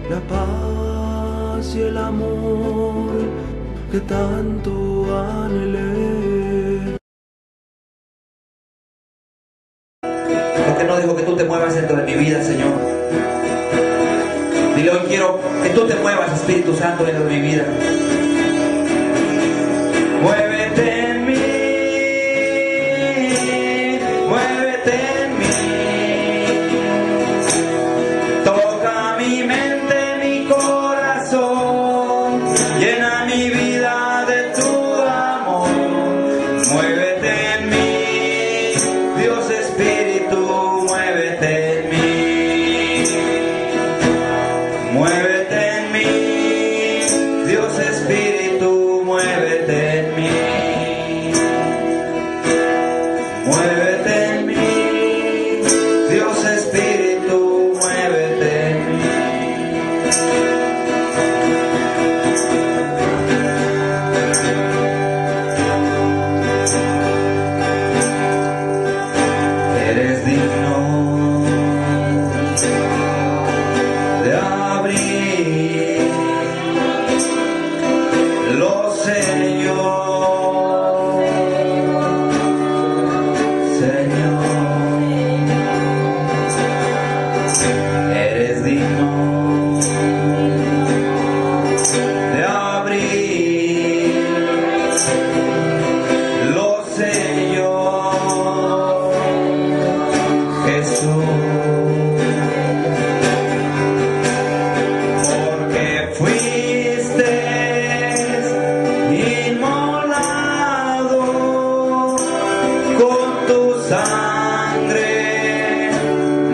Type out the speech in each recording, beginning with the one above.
la paz y el amor que tanto anhelé. Porque no dijo que tú te muevas dentro de mi vida, Señor. Dile, hoy quiero que tú te muevas, Espíritu Santo, dentro de mi vida. Muévete en mí, muévete en mí. Toca mi mente, mi corazón, llena mi vida de tu amor. Muévete en mí, Dios Espíritu, muévete en mí. Muévete en mí, Dios Espíritu, muévete en mí. Muévete en mí, Dios Espíritu, muévete en mí. Eres digno de abrir los sellos, Señor. Eres digno de abrir los sellos, Jesús. Porque fuiste inmolado con tu sangre,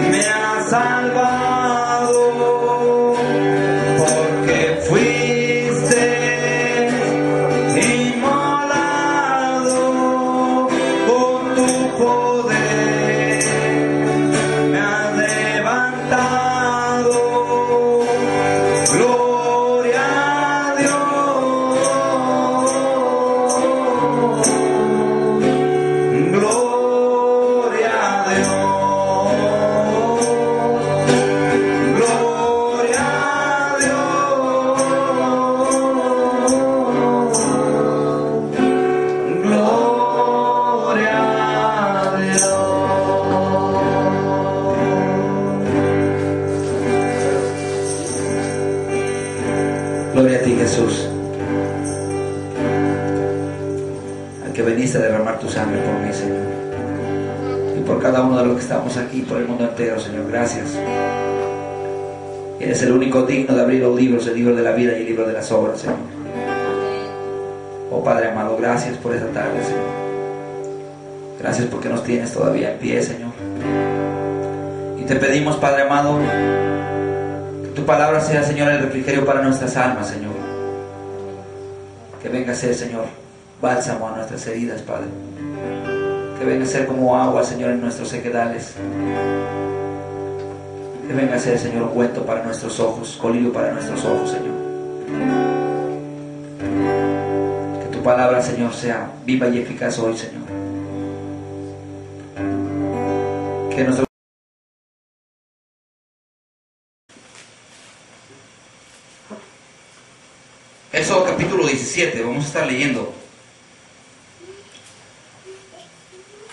me has salvado. Porque fuiste inmolado con tu poder, me has levantado. Gloria a Dios, gloria a Dios, gloria a Dios, gloria a Dios. Gloria a ti, Jesús, al que veniste a derramar tu sangre por mí, Señor, y por cada uno de los que estamos aquí, por el mundo entero, Señor. Gracias. Eres el único digno de abrir los libros, el libro de la vida y el libro de las obras, Señor. Oh Padre amado, gracias por esta tarde, Señor. Gracias porque nos tienes todavía en pie, Señor. Y te pedimos, Padre amado, que tu palabra sea, Señor, el refrigerio para nuestras almas, Señor. Que venga a ser, Señor, bálsamo a nuestras heridas, Padre. Que venga a ser como agua, Señor, en nuestros sequedales. Que venga a ser, Señor, ungüento para nuestros ojos, colirio para nuestros ojos, Señor. Que tu palabra, Señor, sea viva y eficaz hoy, Señor. Que nuestro Éxodo capítulo 17, vamos a estar leyendo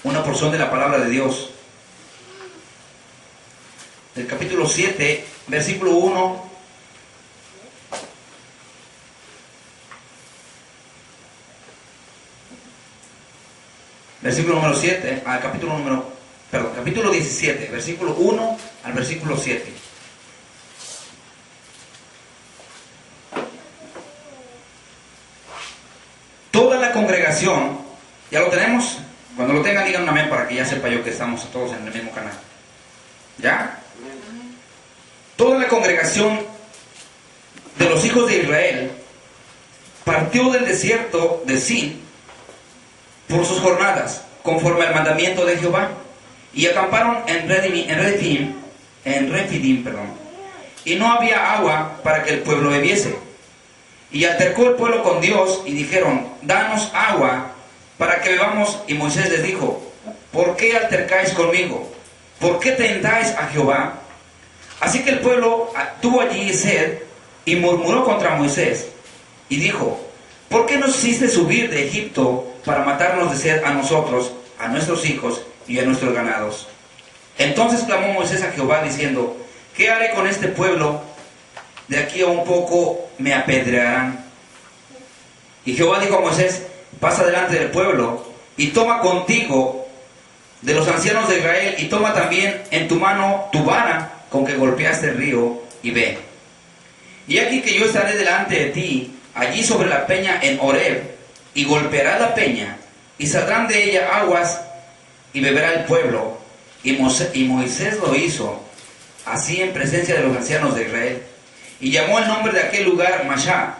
una porción de la palabra de Dios. Del capítulo 7, versículo 1 versículo número 7 al capítulo 17, versículo 1 al versículo 7. Toda la congregación, ¿ya lo tenemos? Cuando lo tengan, digan un amén para que ya sepa yo que estamos todos en el mismo canal. ¿Ya? Toda la congregación de los hijos de Israel partió del desierto de Sin por sus jornadas, conforme al mandamiento de Jehová, y acamparon en Refidim, y no había agua para que el pueblo bebiese. Y altercó el pueblo con Dios y dijeron: danos agua para que bebamos. Y Moisés les dijo: ¿por qué altercáis conmigo? ¿Por qué tentáis a Jehová? Así que el pueblo tuvo allí sed y murmuró contra Moisés y dijo: ¿por qué nos hiciste subir de Egipto para matarnos de sed a nosotros, a nuestros hijos y a nuestros ganados? Entonces clamó Moisés a Jehová diciendo: ¿qué haré con este pueblo? De aquí a un poco me apedrearán. Y Jehová dijo a Moisés: pasa delante del pueblo y toma contigo de los ancianos de Israel, y toma también en tu mano tu vara con que golpeaste el río, y ve. Y aquí que yo estaré delante de ti, allí sobre la peña en Horeb, y golpeará la peña, y saldrán de ella aguas, y beberá el pueblo. Y Moisés lo hizo así en presencia de los ancianos de Israel, y llamó el nombre de aquel lugar Mashá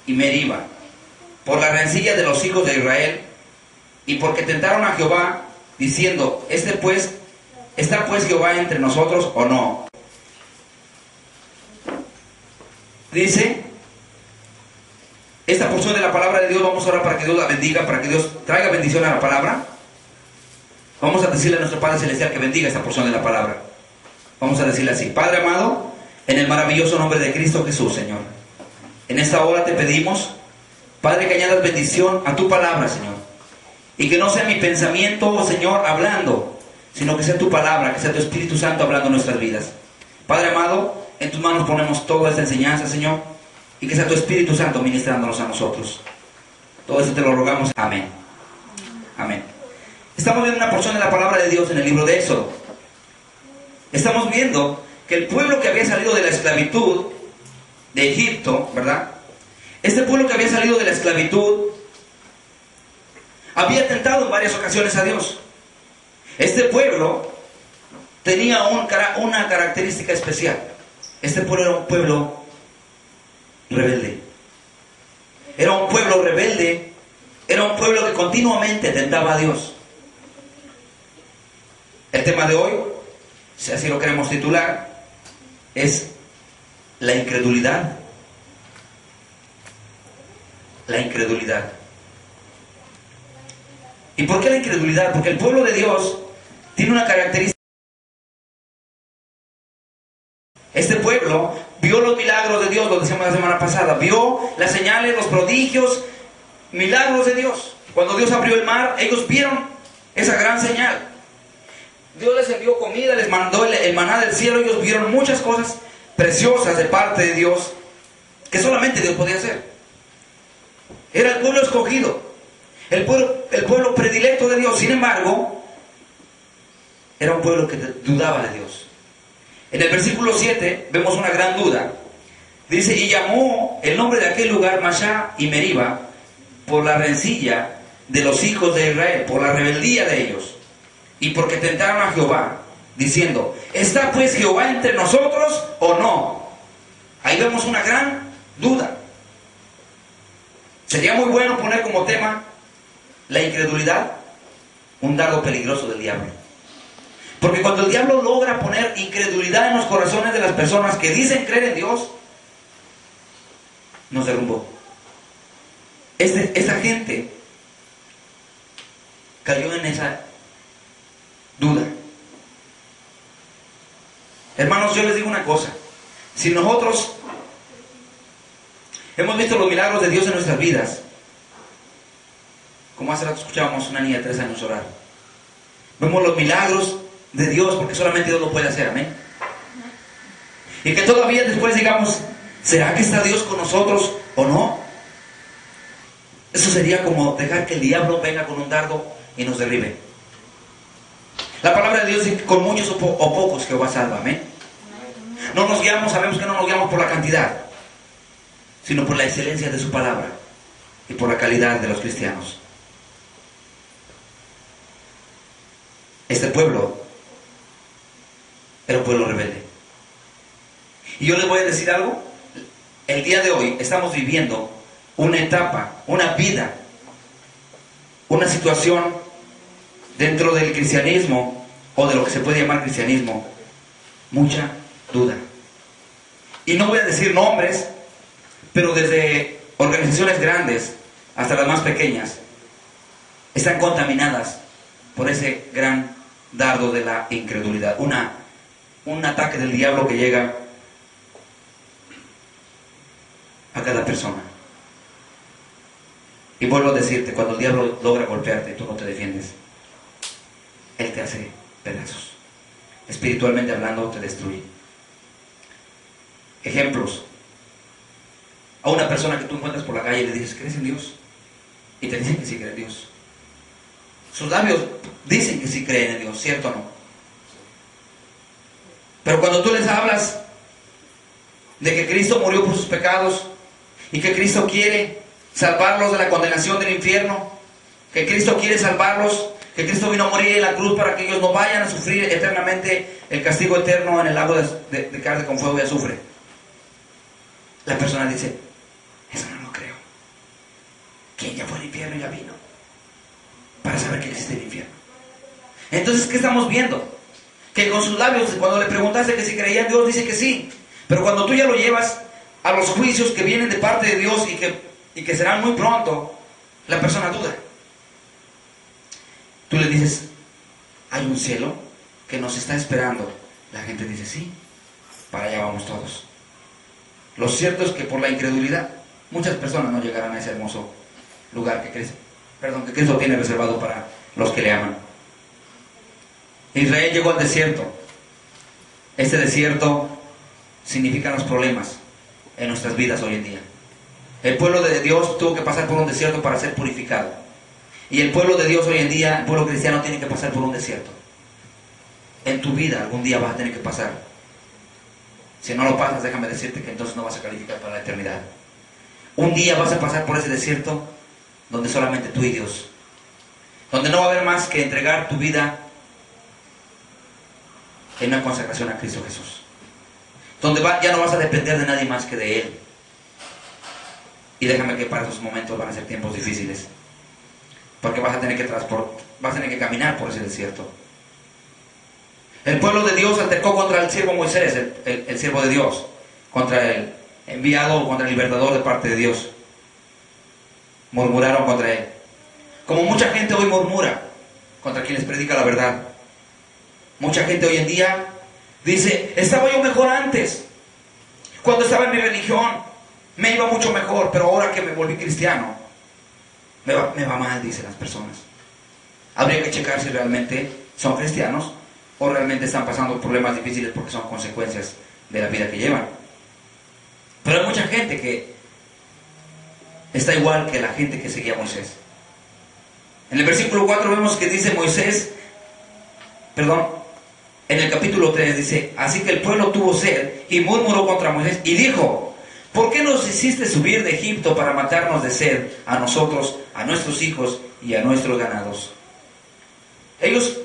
y Meriba, por la rencilla de los hijos de Israel, y porque tentaron a Jehová, diciendo: ¿está pues Jehová entre nosotros o no? Dice esta porción de la palabra de Dios. Vamos a orar para que Dios la bendiga, para que Dios traiga bendición a la palabra. Vamos a decirle a nuestro Padre Celestial que bendiga esta porción de la palabra. Vamos a decirle así: Padre amado, en el maravilloso nombre de Cristo Jesús, Señor, en esta hora te pedimos, Padre, que añadas bendición a tu palabra, Señor, y que no sea mi pensamiento, Señor, hablando, sino que sea tu palabra, que sea tu Espíritu Santo hablando en nuestras vidas. Padre amado, en tus manos ponemos toda esta enseñanza, Señor, y que sea tu Espíritu Santo ministrándonos a nosotros. Todo eso te lo rogamos. Amén. Amén. Estamos viendo una porción de la palabra de Dios en el libro de Éxodo. Estamos viendo que el pueblo que había salido de la esclavitud de Egipto, ¿verdad? Este pueblo que había salido de la esclavitud había tentado en varias ocasiones a Dios. Este pueblo tenía una característica especial. Este pueblo era un pueblo rebelde. Era un pueblo rebelde. Era un pueblo que continuamente tentaba a Dios. El tema de hoy, si así lo queremos titular, es la incredulidad. La incredulidad. ¿Y por qué la incredulidad? Porque el pueblo de Dios tiene una característica. Este pueblo vio los milagros de Dios, lo decíamos la semana pasada, vio las señales, los prodigios, milagros de Dios. Cuando Dios abrió el mar, ellos vieron esa gran señal. Dios les envió comida, les mandó el maná del cielo. Ellos vieron muchas cosas preciosas de parte de Dios que solamente Dios podía hacer. Era el pueblo escogido, el pueblo predilecto de Dios. Sin embargo, era un pueblo que dudaba de Dios. En el versículo 7 vemos una gran duda. Dice: y llamó el nombre de aquel lugar Mashá y Meriba, por la rencilla de los hijos de Israel, por la rebeldía de ellos, y porque tentaron a Jehová, diciendo: ¿está pues Jehová entre nosotros o no? Ahí vemos una gran duda. Sería muy bueno poner como tema la incredulidad, un dardo peligroso del diablo. Porque cuando el diablo logra poner incredulidad en los corazones de las personas que dicen creer en Dios, nos derrumbó. Esta gente cayó en esa duda. Hermanos, yo les digo una cosa: si nosotros hemos visto los milagros de Dios en nuestras vidas, como hace rato escuchábamos una niña de 3 años orar, vemos los milagros de Dios porque solamente Dios lo puede hacer, amén. Y que todavía después digamos: ¿será que está Dios con nosotros o no? Eso sería como dejar que el diablo venga con un dardo y nos derribe. La palabra de Dios dice que con muchos o pocos Jehová salva, amén. No nos guiamos, sabemos que no nos guiamos por la cantidad, sino por la excelencia de su palabra y por la calidad de los cristianos. Este pueblo era un pueblo rebelde. Y yo les voy a decir algo: el día de hoy estamos viviendo una etapa, una vida, una situación dentro del cristianismo, o de lo que se puede llamar cristianismo, mucha duda. Y no voy a decir nombres, pero desde organizaciones grandes hasta las más pequeñas están contaminadas por ese gran dardo de la incredulidad. Una un ataque del diablo que llega a cada persona. Y vuelvo a decirte, cuando el diablo logra golpearte y tú no te defiendes, él te hace pedazos. Espiritualmente hablando, te destruye. Ejemplos. A una persona que tú encuentras por la calle y le dices, ¿crees en Dios? Y te dicen que sí creen en Dios. Sus labios dicen que sí creen en Dios, ¿cierto o no? Pero cuando tú les hablas de que Cristo murió por sus pecados y que Cristo quiere salvarlos de la condenación del infierno, que Cristo quiere salvarlos, que Cristo vino a morir en la cruz para que ellos no vayan a sufrir eternamente el castigo eterno en el lago de carne con fuego y azufre, la persona dice, eso no lo creo. ¿Quién ya fue al infierno y ya vino para saber que existe el infierno? Entonces, ¿qué estamos viendo? Que con sus labios, cuando le preguntaste que si creía en Dios, dice que sí. Pero cuando tú ya lo llevas a los juicios que vienen de parte de Dios y que serán muy pronto, la persona duda. Tú le dices, hay un cielo que nos está esperando. La gente dice, sí, para allá vamos todos. Lo cierto es que por la incredulidad, muchas personas no llegarán a ese hermoso lugar que Cristo tiene reservado para los que le aman. Israel llegó al desierto. Este desierto significa los problemas en nuestras vidas hoy en día. El pueblo de Dios tuvo que pasar por un desierto para ser purificado. Y el pueblo de Dios hoy en día, el pueblo cristiano, tiene que pasar por un desierto. En tu vida algún día vas a tener que pasar. Si no lo pasas, déjame decirte que entonces no vas a calificar para la eternidad. Un día vas a pasar por ese desierto donde solamente tú y Dios, donde no va a haber más que entregar tu vida en una consagración a Cristo Jesús, donde ya no vas a depender de nadie más que de Él. Y déjame que para esos momentos van a ser tiempos difíciles, porque vas a tener que caminar por ese desierto. El pueblo de Dios altercó contra el siervo Moisés, el siervo de Dios, contra el enviado, contra el libertador de parte de Dios. Murmuraron contra él, como mucha gente hoy murmura contra quien les predica la verdad. Mucha gente hoy en día dice, estaba yo mejor antes, cuando estaba en mi religión me iba mucho mejor, pero ahora que me volví cristiano me va mal, dicen las personas. Habría que checar si realmente son cristianos o realmente están pasando problemas difíciles porque son consecuencias de la vida que llevan. Pero hay mucha gente que está igual que la gente que seguía a Moisés. En el versículo 4 vemos que dice en el capítulo 3 dice, así que el pueblo tuvo sed y murmuró contra Moisés y dijo, ¿por qué nos hiciste subir de Egipto para matarnos de sed a nosotros, a nuestros hijos y a nuestros ganados? Ellos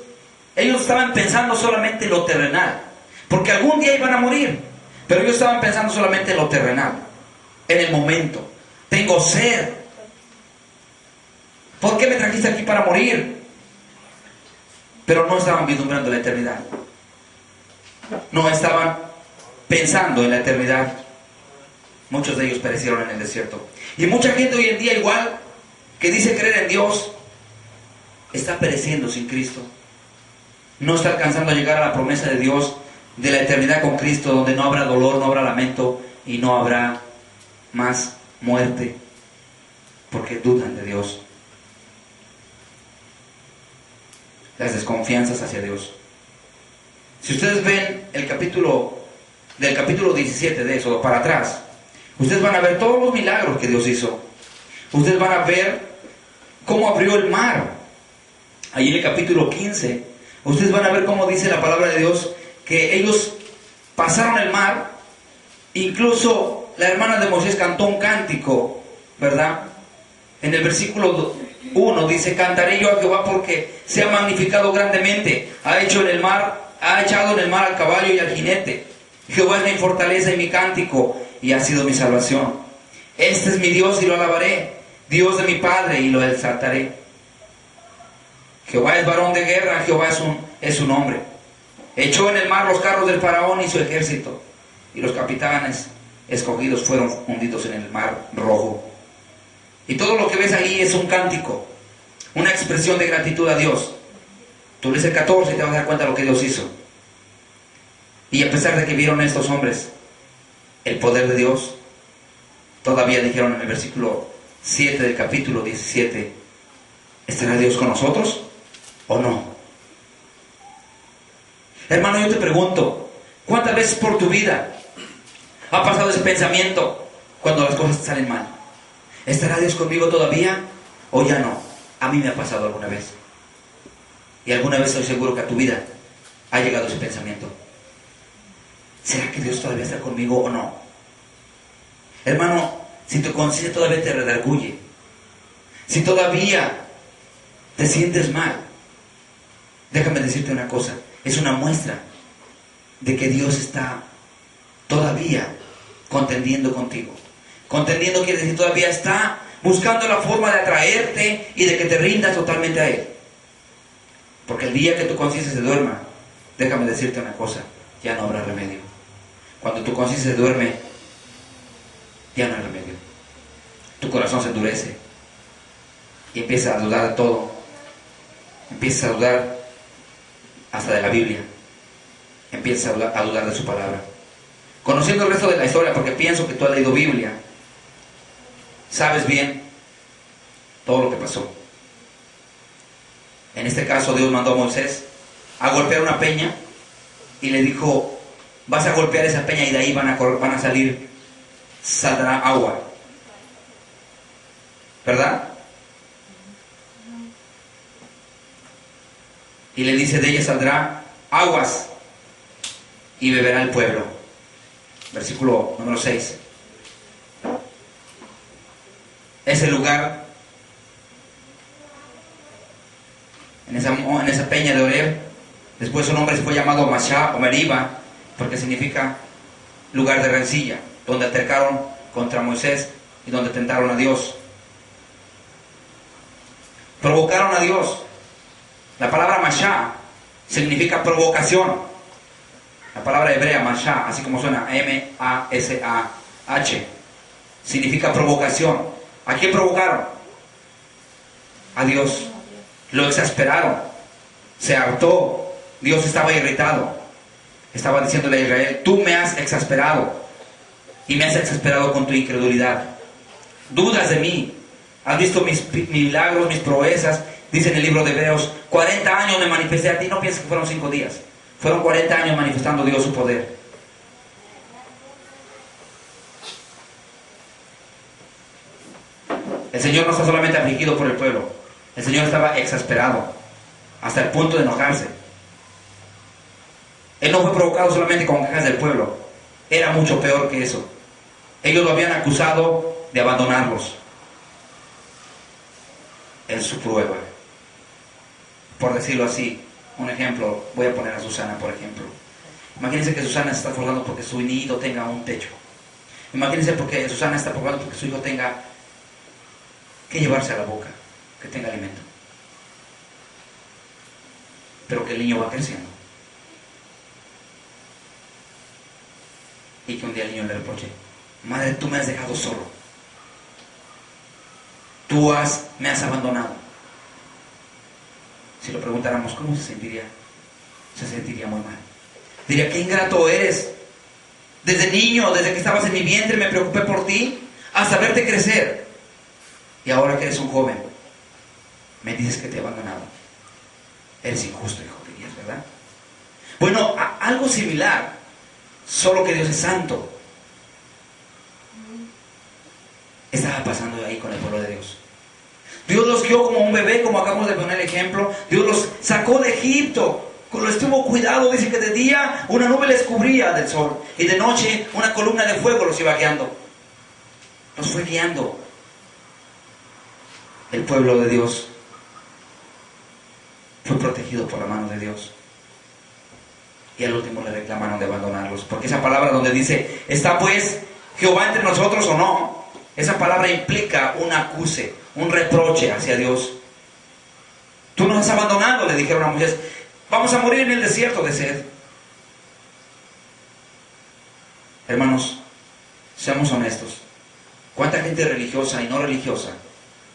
estaban pensando solamente en lo terrenal, porque algún día iban a morir, pero ellos estaban pensando solamente en lo terrenal, en el momento. Tengo sed. ¿Por qué me trajiste aquí para morir? Pero no estaban vislumbrando la eternidad. No estaban pensando en la eternidad. Muchos de ellos perecieron en el desierto. Y mucha gente hoy en día, igual que dice creer en Dios, está pereciendo sin Cristo. No está alcanzando a llegar a la promesa de Dios de la eternidad con Cristo, donde no habrá dolor, no habrá lamento y no habrá más muerte, porque dudan de Dios. Las desconfianzas hacia Dios. Si ustedes ven del capítulo 17 de Éxodo para atrás, ustedes van a ver todos los milagros que Dios hizo. Ustedes van a ver cómo abrió el mar. Allí en el capítulo 15, ustedes van a ver cómo dice la palabra de Dios que ellos pasaron el mar. Incluso la hermana de Moisés cantó un cántico, ¿verdad? En el versículo 1 dice, cantaré yo a Jehová porque se ha magnificado grandemente, ha echado en el mar al caballo y al jinete. Jehová es mi fortaleza y mi cántico, y ha sido mi salvación. Este es mi Dios y lo alabaré, Dios de mi Padre y lo exaltaré. Jehová es varón de guerra, Jehová es su nombre. Echó en el mar los carros del faraón y su ejército, y los capitanes escogidos fueron hundidos en el mar rojo. Y todo lo que ves ahí es un cántico, una expresión de gratitud a Dios. Tú lees el 14 y te vas a dar cuenta de lo que Dios hizo. Y a pesar de que vieron estos hombres el poder de Dios, todavía dijeron en el versículo 7 del capítulo 17, ¿estará Dios con nosotros o no? Hermano, yo te pregunto, ¿cuántas veces por tu vida ha pasado ese pensamiento cuando las cosas te salen mal? ¿Estará Dios conmigo todavía o ya no? A mí me ha pasado alguna vez. Y alguna vez estoy seguro que a tu vida ha llegado ese pensamiento. ¿Será que Dios todavía está conmigo o no? Hermano, si tu conciencia todavía te redarguye, si todavía te sientes mal, déjame decirte una cosa, es una muestra de que Dios está todavía contendiendo contigo. Contendiendo quiere decir todavía está buscando la forma de atraerte y de que te rindas totalmente a Él. Porque el día que tu conciencia se duerma, déjame decirte una cosa, ya no habrá remedio. Cuando tu conciencia se duerme, ya no hay remedio. Tu corazón se endurece y empiezas a dudar de todo. Empiezas a dudar hasta de la Biblia. Empiezas a dudar de su palabra. Conociendo el resto de la historia, porque pienso que tú has leído Biblia, sabes bien todo lo que pasó. En este caso Dios mandó a Moisés a golpear una peña y le dijo, vas a golpear esa peña y de ahí van a salir, saldrá agua. ¿Verdad? Y le dice, de ella saldrá aguas y beberá el pueblo. Versículo número 6. Ese lugar, en esa peña de Oreb, después su nombre fue llamado Mashá o Meriba, porque significa lugar de rencilla, donde altercaron contra Moisés y donde tentaron a Dios. Provocaron a Dios. La palabra Mashá significa provocación. La palabra hebrea Mashá, así como suena, M-A-S-A-H, significa provocación. ¿A quién provocaron? A Dios. Lo exasperaron. Se hartó. Dios estaba irritado. Estaba diciéndole a Israel, tú me has exasperado. Y me has exasperado con tu incredulidad. Dudas de mí. Has visto mis milagros, mis proezas. Dice en el libro de Hebreos, 40 años me manifesté a ti. No pienses que fueron 5 días. Fueron 40 años manifestando Dios su poder. El Señor no está solamente afligido por el pueblo. El Señor estaba exasperado hasta el punto de enojarse. Él no fue provocado solamente con quejas del pueblo. Era mucho peor que eso. Ellos lo habían acusado de abandonarlos en su prueba. Por decirlo así, un ejemplo, voy a poner a Susana, por ejemplo. Imagínense que Susana se está esforzando porque su niñito tenga un techo. Imagínense porque Susana está esforzando porque su hijo tenga que llevarse a la boca, que tenga alimento. Pero que el niño va creciendo. Y que un día el niño le reproche, madre, tú me has dejado solo. Me has abandonado. Si lo preguntáramos, ¿cómo se sentiría? Se sentiría muy mal. Diría, qué ingrato eres. Desde niño, desde que estabas en mi vientre, me preocupé por ti, hasta verte crecer. Y ahora que eres un joven, me dices que te he abandonado. Eres injusto, hijo, dirías, ¿verdad? Bueno, algo similar, solo que Dios es santo, estaba pasando ahí con el pueblo de Dios. Dios los guió como un bebé, como acabamos de poner el ejemplo. Dios los sacó de Egipto, los tuvo cuidado. Dice que de día una nube les cubría del sol y de noche una columna de fuego los iba guiando. Los fue guiando. El pueblo de Dios fue protegido por la mano de Dios. Y al último le reclamaron de abandonarlos. Porque esa palabra donde dice, ¿está pues Jehová entre nosotros o no? Esa palabra implica un acuse, un reproche hacia Dios. Tú nos has abandonado, le dijeron a Moisés. Vamos a morir en el desierto de sed. Hermanos, seamos honestos. ¿Cuánta gente religiosa y no religiosa,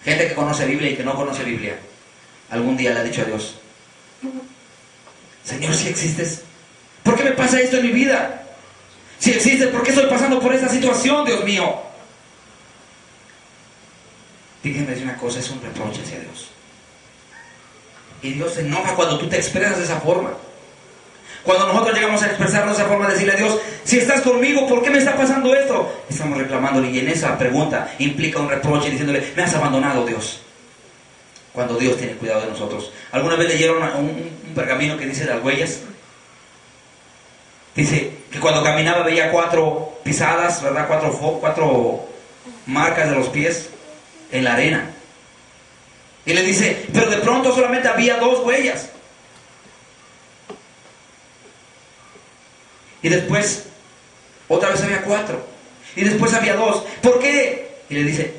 gente que conoce Biblia y que no conoce Biblia, algún día le ha dicho a Dios, Señor, si existes, ¿Por qué me pasa esto en mi vida? Si existe, ¿por qué estoy pasando por esta situación, Dios mío? Déjenme decir una cosa, es un reproche hacia Dios. Y Dios se enoja cuando tú te expresas de esa forma. Cuando nosotros llegamos a expresarnos de esa forma, decirle a Dios, si estás conmigo, ¿por qué me está pasando esto? Estamos reclamándole, y en esa pregunta implica un reproche, diciéndole, me has abandonado, Dios. Cuando Dios tiene cuidado de nosotros. ¿Alguna vez leyeron un pergamino que dice las huellas? Dice que cuando caminaba veía 4 pisadas, ¿verdad? 4 marcas de los pies en la arena. Y le dice, pero de pronto solamente había 2 huellas. Y después, otra vez había 4. Y después había 2. ¿Por qué? Y le dice,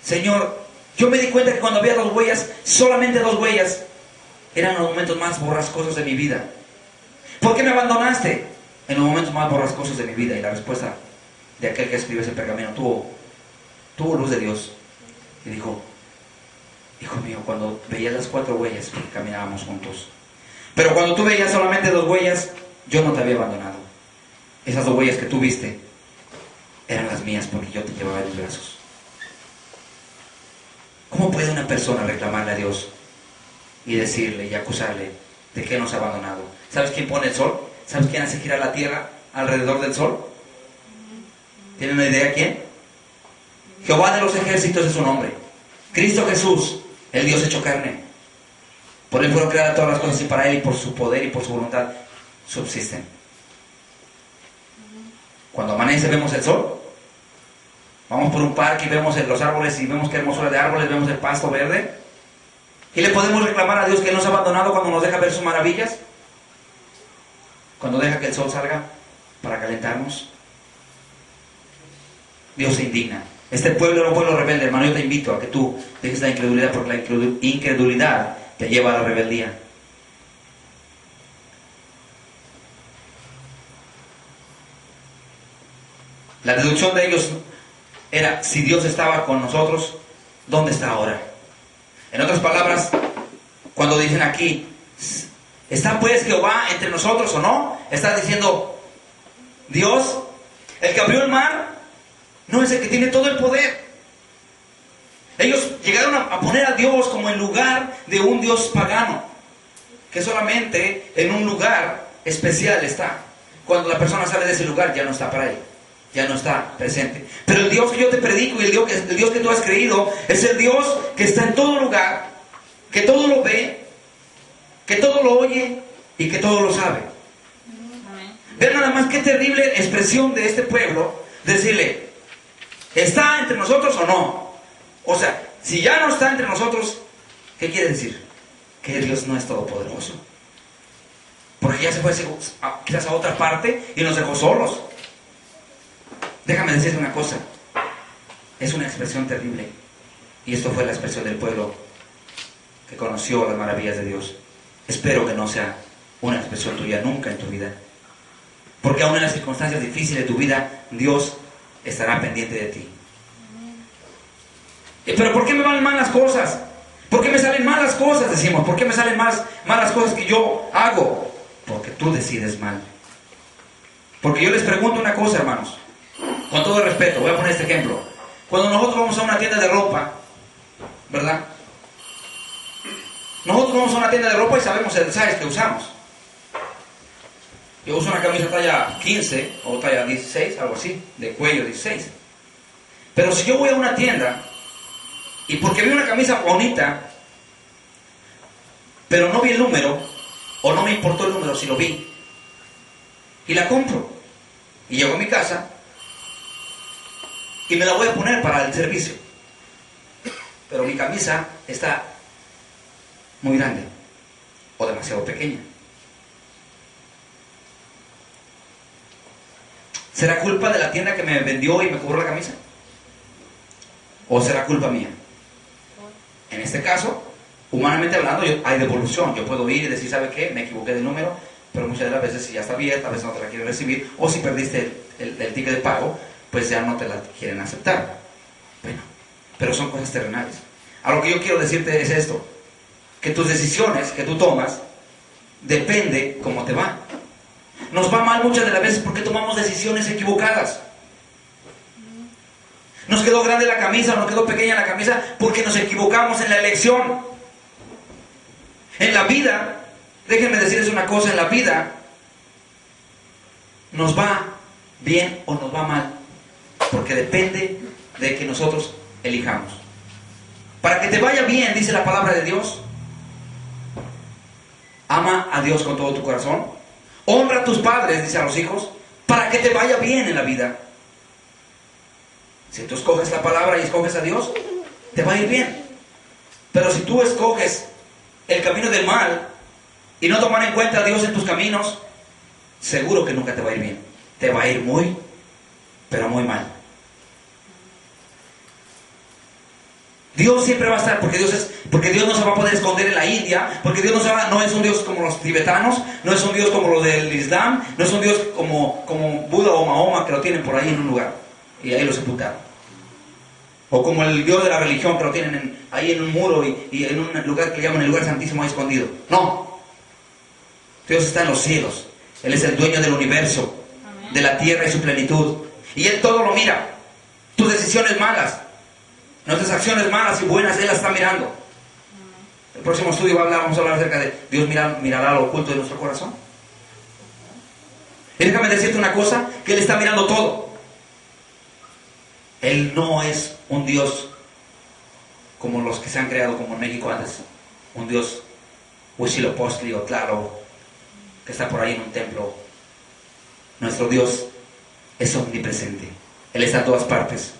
Señor, yo me di cuenta que cuando había 2 huellas, solamente 2 huellas, eran los momentos más borrascosos de mi vida. ¿Por qué me abandonaste? En los momentos más borrascosos de mi vida. Y la respuesta de aquel que escribió ese pergamino tuvo luz de Dios. Y dijo, hijo mío, cuando veías las 4 huellas, porque caminábamos juntos. Pero cuando tú veías solamente 2 huellas, yo no te había abandonado. Esas 2 huellas que tú viste eran las mías, porque yo te llevaba en mis brazos. ¿Cómo puede una persona reclamarle a Dios y decirle y acusarle de que nos ha abandonado? ¿Sabes quién pone el sol? ¿Sabes quién hace girar la tierra alrededor del sol? ¿Tienen una idea quién? Jehová de los ejércitos es su nombre. Cristo Jesús, el Dios hecho carne. Por él fueron creadas todas las cosas, y para él y por su poder y por su voluntad subsisten. Cuando amanece vemos el sol. Vamos por un parque y vemos los árboles y vemos qué hermosura de árboles, vemos el pasto verde. Y le podemos reclamar a Dios que nos ha abandonado cuando nos deja ver sus maravillas. Cuando deja que el sol salga para calentarnos. Dios se indigna. Este pueblo era un pueblo rebelde, hermano. Yo te invito a que tú dejes la incredulidad, porque la incredulidad te lleva a la rebeldía. La deducción de ellos era, si Dios estaba con nosotros, ¿dónde está ahora? En otras palabras, cuando dicen aquí, ¿está pues Jehová entre nosotros o no? Está diciendo, Dios, el que abrió el mar, no es el que tiene todo el poder. Ellos llegaron a poner a Dios como en lugar de un Dios pagano, que solamente en un lugar especial está. Cuando la persona sale de ese lugar, ya no está para él, ya no está presente. Pero el Dios que yo te predico y el Dios que tú has creído es el Dios que está en todo lugar, que todo lo ve, que todo lo oye y que todo lo sabe. Vean nada más qué terrible expresión de este pueblo, decirle, ¿está entre nosotros o no? O sea, si ya no está entre nosotros, ¿qué quiere decir? Que Dios no es todopoderoso. Porque ya se fue quizás a otra parte y nos dejó solos. Déjame decirte una cosa. Es una expresión terrible. Y esto fue la expresión del pueblo que conoció las maravillas de Dios. Espero que no sea una expresión tuya nunca en tu vida. Porque aún en las circunstancias difíciles de tu vida, Dios estará pendiente de ti. Pero ¿por qué me van mal las cosas? ¿Por qué me salen malas cosas? Decimos, ¿por qué me salen malas cosas que yo hago? Porque tú decides mal. Porque yo les pregunto una cosa, hermanos, con todo respeto, voy a poner este ejemplo. Cuando nosotros vamos a una tienda de ropa, ¿verdad? Nosotros vamos a una tienda de ropa y sabemos el size que usamos. Yo uso una camisa talla 15 o talla 16, algo así, de cuello 16. Pero si yo voy a una tienda y porque vi una camisa bonita, pero no vi el número, o no me importó el número si lo vi, y la compro, y llego a mi casa, y me la voy a poner para el servicio, pero mi camisa está muy grande, o demasiado pequeña. ¿Será culpa de la tienda que me vendió y me cobró la camisa? ¿O será culpa mía? En este caso, humanamente hablando, hay devolución. Yo puedo ir y decir, ¿sabe qué? Me equivoqué del número, pero muchas de las veces si ya está abierta, a veces no te la quieren recibir, o si perdiste el ticket de pago, pues ya no te la quieren aceptar. Bueno, pero son cosas terrenales. A lo que yo quiero decirte es esto, que tus decisiones que tú tomas, depende cómo te va. nos va mal muchas de las veces porque tomamos decisiones equivocadas. Nos quedó grande la camisa, nos quedó pequeña la camisa porque nos equivocamos en la elección. En la vida, déjenme decirles una cosa, en la vida nos va bien o nos va mal, porque depende de que nosotros elijamos. Para que te vaya bien, dice la palabra de Dios, ama a Dios con todo tu corazón, honra a tus padres, dice a los hijos, para que te vaya bien en la vida. Si tú escoges la palabra y escoges a Dios, te va a ir bien. Pero si tú escoges el camino del mal y no tomar en cuenta a Dios en tus caminos, seguro que nunca te va a ir bien. Te va a ir muy, pero muy mal. Dios siempre va a estar, porque Dios no se va a poder esconder en la India, porque Dios no es un Dios como los tibetanos, no es un Dios como lo del Islam, no es un Dios como Buda o Mahoma, que lo tienen por ahí en un lugar y ahí lo sepultaron, o como el Dios de la religión, que lo tienen ahí en un muro y en un lugar que le llaman el lugar santísimo ahí escondido. No, Dios está en los cielos. Él es el dueño del universo, de la tierra y su plenitud, y Él todo lo mira. Tus decisiones malas, nuestras acciones malas y buenas, Él las está mirando. El próximo estudio vamos a hablar acerca de Dios mirará lo oculto de nuestro corazón. Y déjame decirte una cosa, que Él está mirando todo. Él no es un Dios como los que se han creado como en México antes, un Dios Huitzilopochtli o Tlaloc, que está por ahí en un templo. Nuestro Dios es omnipresente. Él está en todas partes.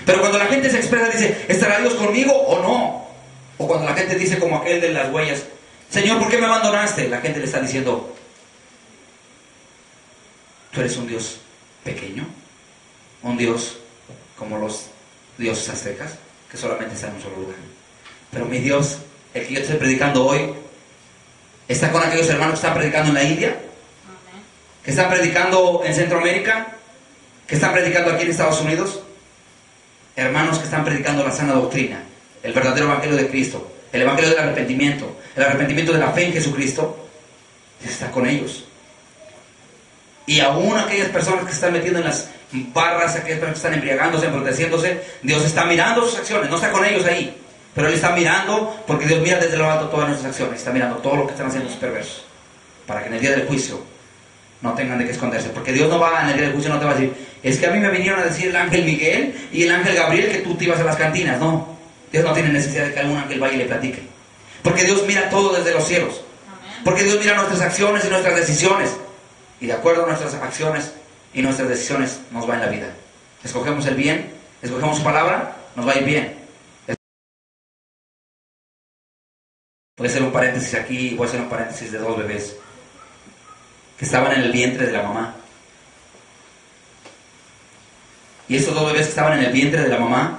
Pero cuando la gente se expresa, dice, ¿estará Dios conmigo o no? O cuando la gente dice como aquel de las huellas, Señor, ¿por qué me abandonaste? La gente le está diciendo, tú eres un Dios pequeño, un Dios como los dioses aztecas, que solamente está en un solo lugar. Pero mi Dios, el que yo estoy predicando hoy, está con aquellos hermanos que están predicando en la India, que están predicando en Centroamérica, que están predicando aquí en Estados Unidos. Hermanos que están predicando la sana doctrina, el verdadero evangelio de Cristo, el evangelio del arrepentimiento, el arrepentimiento de la fe en Jesucristo. Dios está con ellos. Y aún aquellas personas que se están metiendo en las barras, aquellas personas que están embriagándose, embruteciéndose, Dios está mirando sus acciones, no está con ellos ahí, pero Él está mirando, porque Dios mira desde lo alto todas nuestras acciones, está mirando todo lo que están haciendo los perversos, para que en el día del juicio no tengan de qué esconderse, porque Dios no va en el día del juicio, no te va a decir, es que a mí me vinieron a decir el ángel Miguel y el ángel Gabriel que tú te ibas a las cantinas. No, Dios no tiene necesidad de que algún ángel vaya y le platique, porque Dios mira todo desde los cielos, porque Dios mira nuestras acciones y nuestras decisiones, y de acuerdo a nuestras acciones y nuestras decisiones nos va en la vida. Escogemos el bien, escogemos su palabra, nos va a ir bien. Voy a hacer un paréntesis aquí, voy a hacer un paréntesis de dos bebés que estaban en el vientre de la mamá. Y estos dos bebés que estaban en el vientre de la mamá,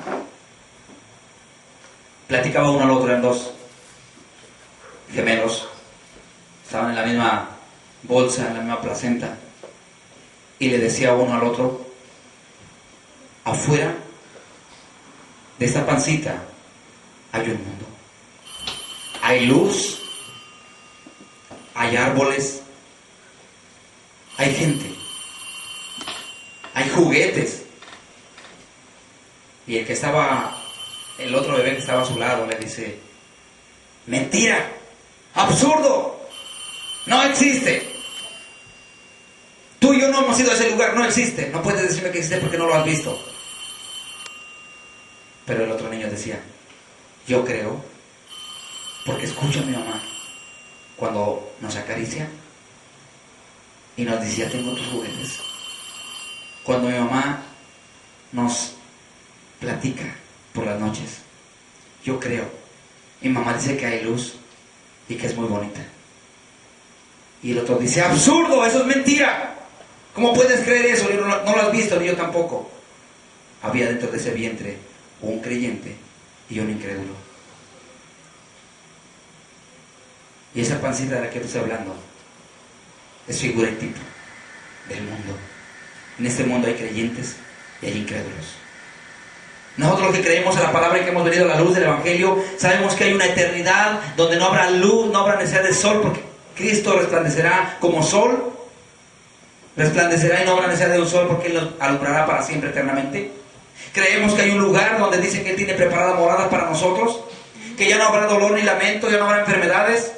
platicaba uno al otro, eran dos gemelos, estaban en la misma bolsa, en la misma placenta, y le decía uno al otro, afuera de esta pancita hay un mundo, hay luz, hay árboles, hay gente, hay juguetes. Y el otro bebé que estaba a su lado le dice, mentira, absurdo, no existe. Tú y yo no hemos ido a ese lugar, no existe. No puedes decirme que existe porque no lo has visto. Pero el otro niño decía, yo creo, porque escucho a mi mamá cuando nos acaricia y nos dice, ya tengo tus juguetes. Cuando mi mamá nos platica por las noches, yo creo. Mi mamá dice que hay luz y que es muy bonita. Y el otro dice, absurdo, eso es mentira. ¿Cómo puedes creer eso? No lo has visto, ni yo tampoco. Había dentro de ese vientre un creyente y un incrédulo. Y esa pancita de la que estoy hablando es figura y tipo del mundo. En este mundo hay creyentes y hay incrédulos. Nosotros los que creemos en la palabra y que hemos venido a la luz del Evangelio, sabemos que hay una eternidad donde no habrá luz, no habrá necesidad de sol, porque Cristo resplandecerá como sol Resplandecerá y no agradecerá de un sol, porque Él alumbrará para siempre eternamente. Creemos que hay un lugar donde dice que Él tiene preparada morada para nosotros, que ya no habrá dolor ni lamento, ya no habrá enfermedades,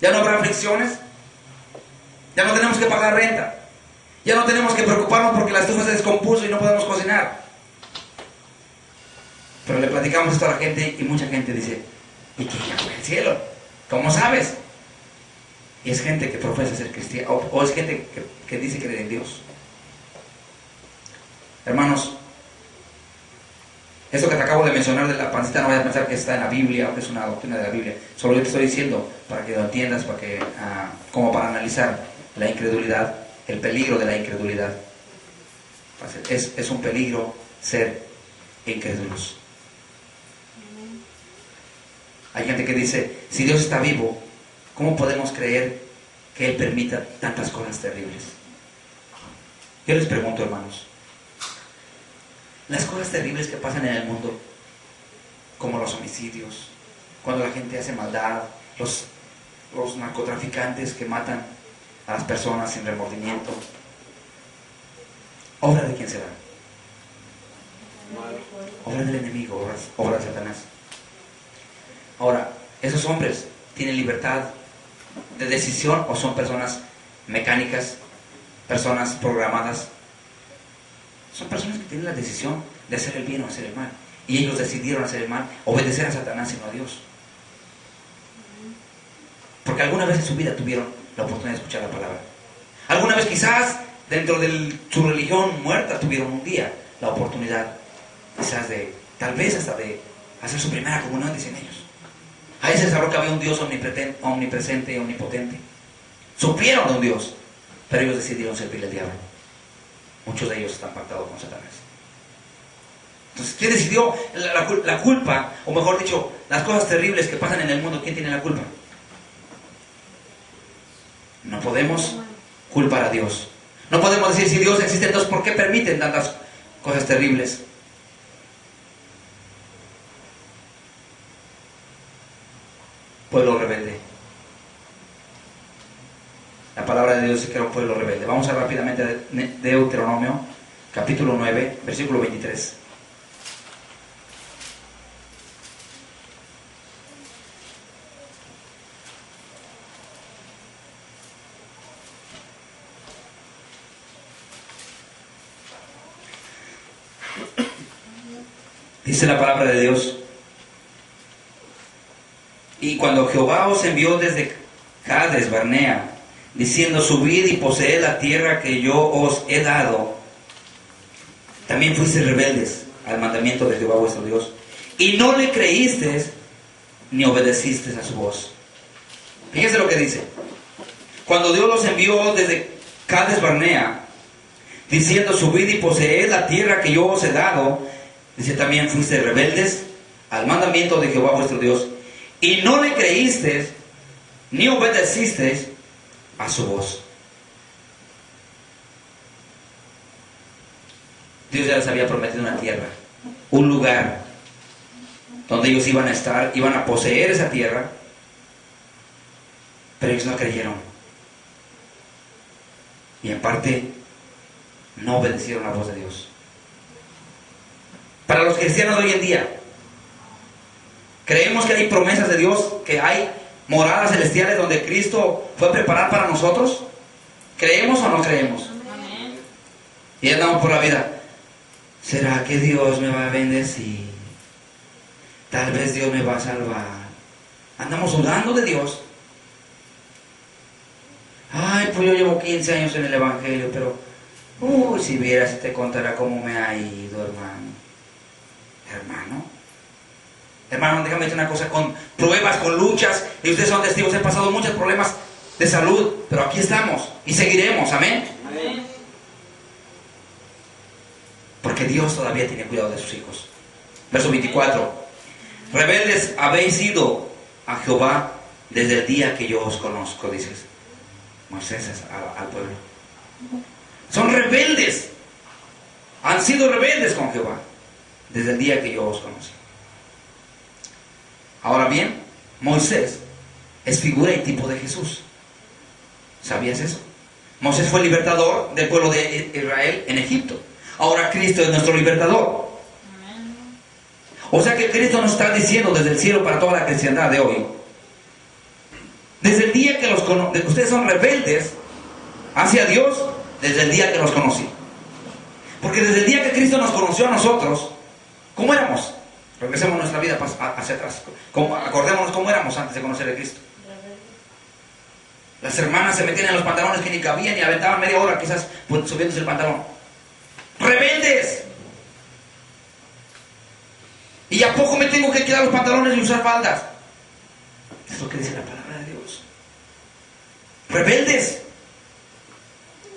ya no habrá aflicciones, ya no tenemos que pagar renta, ya no tenemos que preocuparnos porque la estufa se descompuso y no podemos cocinar. Pero le platicamos esto a la gente y mucha gente dice: ¿y qué ya fue el cielo? ¿Cómo sabes? Y es gente que profesa ser cristiana, o es gente que dice creer en Dios. Hermanos, esto que te acabo de mencionar de la pancita, no vayas a pensar que está en la Biblia o que es una doctrina de la Biblia. Solo yo te estoy diciendo para que lo entiendas, para que, como para analizar la incredulidad, el peligro de la incredulidad. Es un peligro ser incrédulos. Hay gente que dice: si Dios está vivo, ¿cómo podemos creer que Él permita tantas cosas terribles? Yo les pregunto, hermanos, las cosas terribles que pasan en el mundo, como los homicidios, cuando la gente hace maldad, los narcotraficantes que matan a las personas sin remordimiento, ¿obra de quién será? Obra del enemigo, obra de Satanás. Ahora, ¿esos hombres tienen libertad de decisión o son personas mecánicas, personas programadas? Son personas que tienen la decisión de hacer el bien o hacer el mal. Y ellos decidieron hacer el mal, obedecer a Satanás y no a Dios. Porque alguna vez en su vida tuvieron la oportunidad de escuchar la palabra. Alguna vez quizás dentro de su religión muerta tuvieron un día la oportunidad quizás de, tal vez hasta de hacer su primera comunión, dicen ellos. Ahí se sabrá que había un Dios omnipresente y omnipotente. Supieron de un Dios, pero ellos decidieron servirle al diablo. Muchos de ellos están pactados con Satanás. Entonces, ¿quién decidió la culpa? O mejor dicho, las cosas terribles que pasan en el mundo, ¿quién tiene la culpa? No podemos culpar a Dios. No podemos decir: si Dios existe, entonces ¿por qué permiten tantas cosas terribles? Pueblo rebelde. La palabra de Dios dice que era un pueblo rebelde. Vamos a rápidamente a Deuteronomio, capítulo 9, versículo 23. Dice la palabra de Dios: y cuando Jehová os envió desde Cades Barnea, diciendo: subid y poseed la tierra que yo os he dado, también fuisteis rebeldes al mandamiento de Jehová vuestro Dios, y no le creísteis ni obedecisteis a su voz. Fíjense lo que dice: cuando Dios los envió desde Cades Barnea, diciendo: subid y poseed la tierra que yo os he dado, dice, también fuisteis rebeldes al mandamiento de Jehová vuestro Dios, y no le creísteis ni obedecisteis a su voz. Dios ya les había prometido una tierra, un lugar donde ellos iban a estar, iban a poseer esa tierra, pero ellos no creyeron. Y en parte no obedecieron la voz de Dios. Para los cristianos de hoy en día, creemos que hay promesas de Dios, que hay moradas celestiales donde Cristo fue a preparar para nosotros. ¿Creemos o no creemos? Amén. Y andamos por la vida: ¿será que Dios me va a bendecir? Tal vez Dios me va a salvar. Andamos dudando de Dios. Ay, pues yo llevo 15 años en el Evangelio, pero si vieras, te contará cómo me ha ido, hermano. Hermano, déjame decir una cosa: con pruebas, con luchas, y ustedes son testigos, he pasado muchos problemas de salud, pero aquí estamos y seguiremos. Amén. Amén. Porque Dios todavía tiene cuidado de sus hijos. Verso 24: rebeldes habéis sido a Jehová desde el día que yo os conozco, dices Moisés al pueblo. Son rebeldes, han sido rebeldes con Jehová desde el día que yo os conocí. Ahora bien, Moisés es figura y tipo de Jesús. ¿Sabías eso? Moisés fue el libertador del pueblo de Israel en Egipto. Ahora Cristo es nuestro libertador. O sea que Cristo nos está diciendo desde el cielo para toda la cristiandad de hoy. Desde el día que ustedes son rebeldes hacia Dios, desde el día que los conocí. Porque desde el día que Cristo nos conoció a nosotros, ¿cómo éramos? Regresemos nuestra vida hacia atrás. Acordémonos cómo éramos antes de conocer a Cristo. Las hermanas se metían en los pantalones que ni cabían y aventaban media hora quizás subiéndose el pantalón. ¡Rebeldes! ¿Y a poco me tengo que quitar los pantalones y usar faldas? Es lo que dice la palabra de Dios. ¡Rebeldes!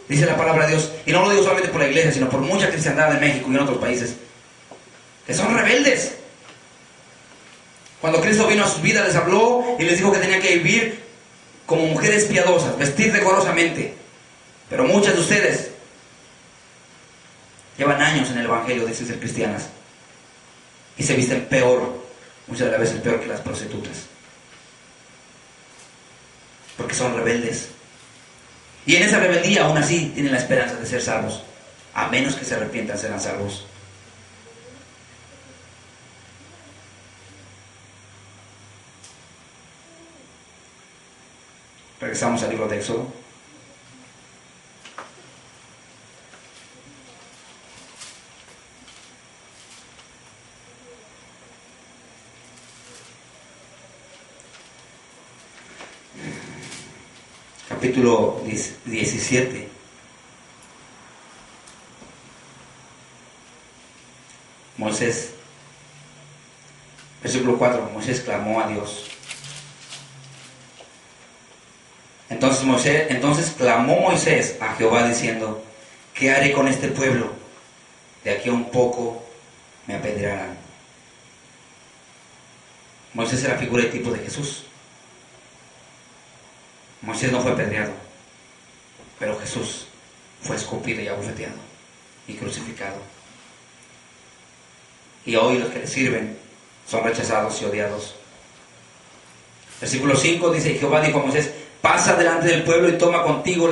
Dice la palabra de Dios. Y no lo digo solamente por la iglesia, sino por mucha cristiandad en México y en otros países, que son rebeldes. Cuando Cristo vino a sus vidas, les habló y les dijo que tenían que vivir como mujeres piadosas, vestir decorosamente. Pero muchas de ustedes llevan años en el evangelio, dicen ser cristianas, y se visten peor, muchas de las veces peor que las prostitutas, porque son rebeldes. Y en esa rebeldía aún así tienen la esperanza de ser salvos. A menos que se arrepientan, serán salvos. Regresamos al libro de Éxodo. Capítulo 17. Moisés, versículo 4. Moisés clamó a Dios. Entonces clamó Moisés a Jehová diciendo: ¿qué haré con este pueblo? De aquí a un poco me apedrearán. Moisés era figura y tipo de Jesús. Moisés no fue apedreado, pero Jesús fue escupido y abofeteado y crucificado. Y hoy los que le sirven son rechazados y odiados. Versículo 5 dice: Jehová dijo a Moisés: pasa delante del pueblo y toma contigo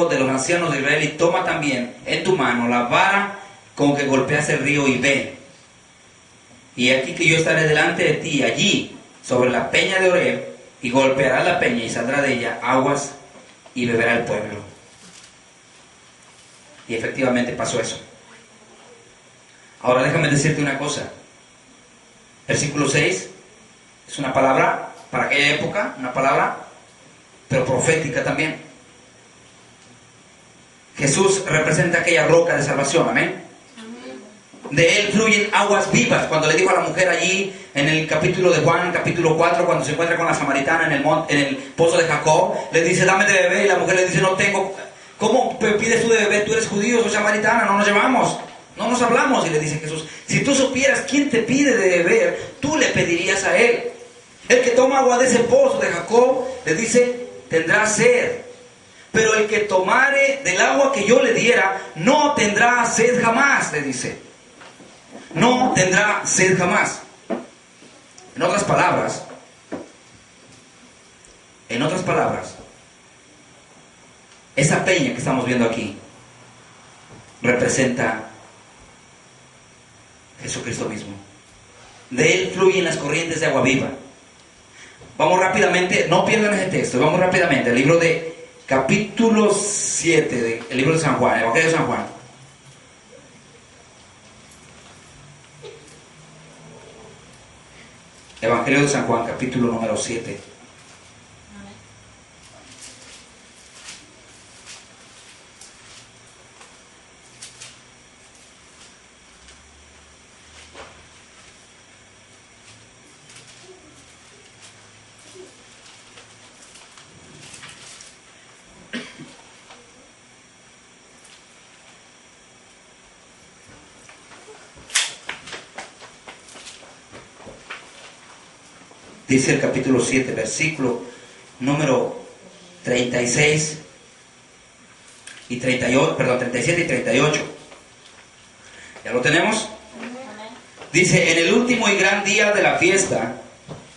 de los ancianos de Israel, y toma también en tu mano la vara con que golpeas el río, y ve. Y aquí que yo estaré delante de ti allí sobre la peña de Oreb, y golpeará la peña y saldrá de ella aguas y beberá el pueblo. Y efectivamente pasó eso. Ahora déjame decirte una cosa. Versículo 6 es una palabra para aquella época, una palabra pero profética también. Jesús representa aquella roca de salvación, amén. De él fluyen aguas vivas. Cuando le dijo a la mujer allí en el capítulo de Juan, capítulo 4, cuando se encuentra con la samaritana en el pozo de Jacob, le dice: dame de beber, y la mujer le dice: no tengo. ¿Cómo pides tú de beber? Tú eres judío, soy samaritana, no nos llevamos, no nos hablamos. Y le dice Jesús: si tú supieras quién te pide de beber, tú le pedirías a él. El que toma agua de ese pozo de Jacob, le dice, tendrá sed. Pero el que tomare del agua que yo le diera, no tendrá sed jamás, le dice. No tendrá sed jamás. En otras palabras, esa peña que estamos viendo aquí representa Jesucristo mismo. De él fluyen las corrientes de agua viva. Vamos rápidamente, no pierdan ese texto, vamos rápidamente al libro de capítulo 7, el libro de San Juan, el Evangelio de San Juan. Evangelio de San Juan, capítulo número 7. Dice el capítulo 7, versículo número 36 y 38, perdón, 37 y 38. ¿Ya lo tenemos? Dice: en el último y gran día de la fiesta,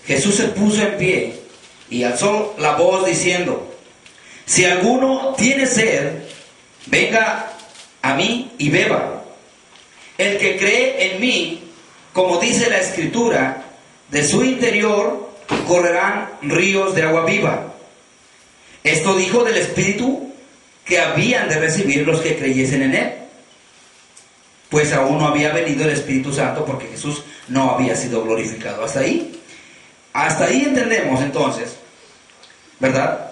Jesús se puso en pie y alzó la voz diciendo: Si alguno tiene sed, venga a mí y beba. El que cree en mí, como dice la Escritura, de su interior correrán ríos de agua viva. Esto dijo del Espíritu que habían de recibir los que creyesen en él, pues aún no había venido el Espíritu Santo, porque Jesús no había sido glorificado. Hasta ahí entendemos entonces, ¿verdad?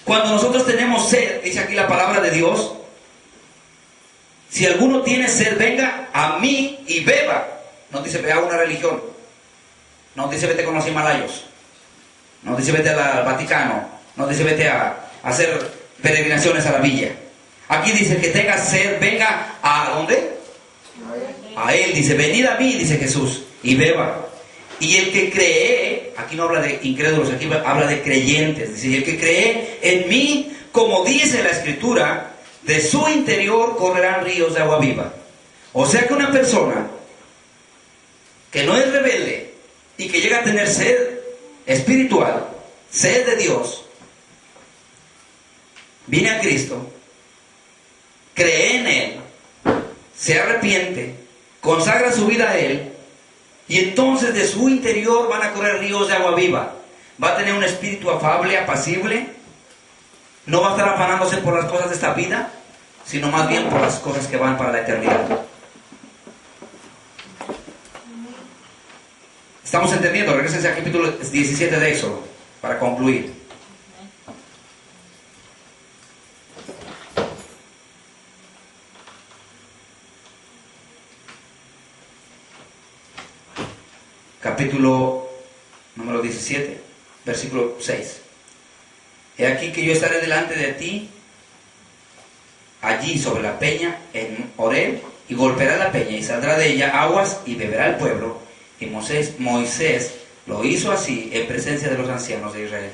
Cuando nosotros tenemos sed, dice aquí la palabra de Dios, si alguno tiene sed, venga a mí y beba. No dice ve a una religión, no dice vete con los himalayos, no dice vete al Vaticano, no dice vete a hacer peregrinaciones a la villa. Aquí dice que tenga sed, venga a ¿dónde? A él. Dice venid a mí, dice Jesús, y beba. Y el que cree, aquí no habla de incrédulos, aquí habla de creyentes. Dice, y el que cree en mí, como dice la Escritura, de su interior correrán ríos de agua viva. O sea que una persona que no es rebelde y que llega a tener sed espiritual, sed de Dios, viene a Cristo, cree en Él, se arrepiente, consagra su vida a Él, y entonces de su interior van a correr ríos de agua viva. Va a tener un espíritu afable, apacible, no va a estar afanándose por las cosas de esta vida, sino más bien por las cosas que van para la eternidad. ¿Estamos entendiendo? Regrésense al capítulo 17 de Éxodo, para concluir. Capítulo número 17, versículo 6. He aquí que yo estaré delante de ti, allí sobre la peña, en Horeb, y golpeará la peña, y saldrá de ella aguas, y beberá el pueblo. Y Moisés lo hizo así, en presencia de los ancianos de Israel.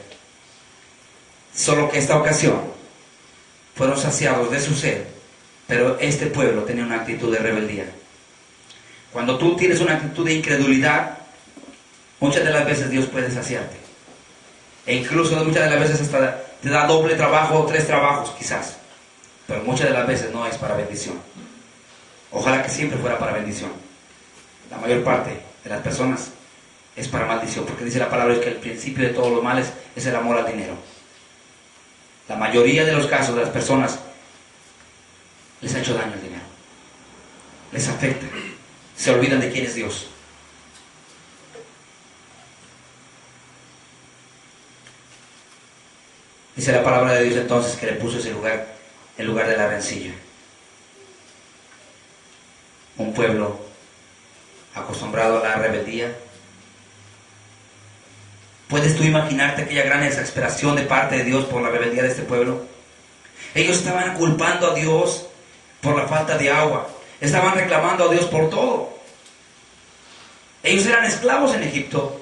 Solo que esta ocasión fueron saciados de su sed, pero este pueblo tenía una actitud de rebeldía. Cuando tú tienes una actitud de incredulidad, muchas de las veces Dios puede saciarte. E incluso muchas de las veces hasta te da doble trabajo o 3 trabajos quizás. Pero muchas de las veces no es para bendición. Ojalá que siempre fuera para bendición. La mayor parte de las personas es para maldición. Porque dice la palabra que el principio de todos los males es el amor al dinero. La mayoría de los casos de las personas les ha hecho daño el dinero. Les afecta. Se olvidan de quién es Dios. Dice la palabra de Dios entonces que le puso ese lugar, el lugar de la rencilla. Un pueblo acostumbrado a la rebeldía. ¿Puedes tú imaginarte aquella gran exasperación de parte de Dios por la rebeldía de este pueblo? Ellos estaban culpando a Dios por la falta de agua. Estaban reclamando a Dios por todo. Ellos eran esclavos en Egipto.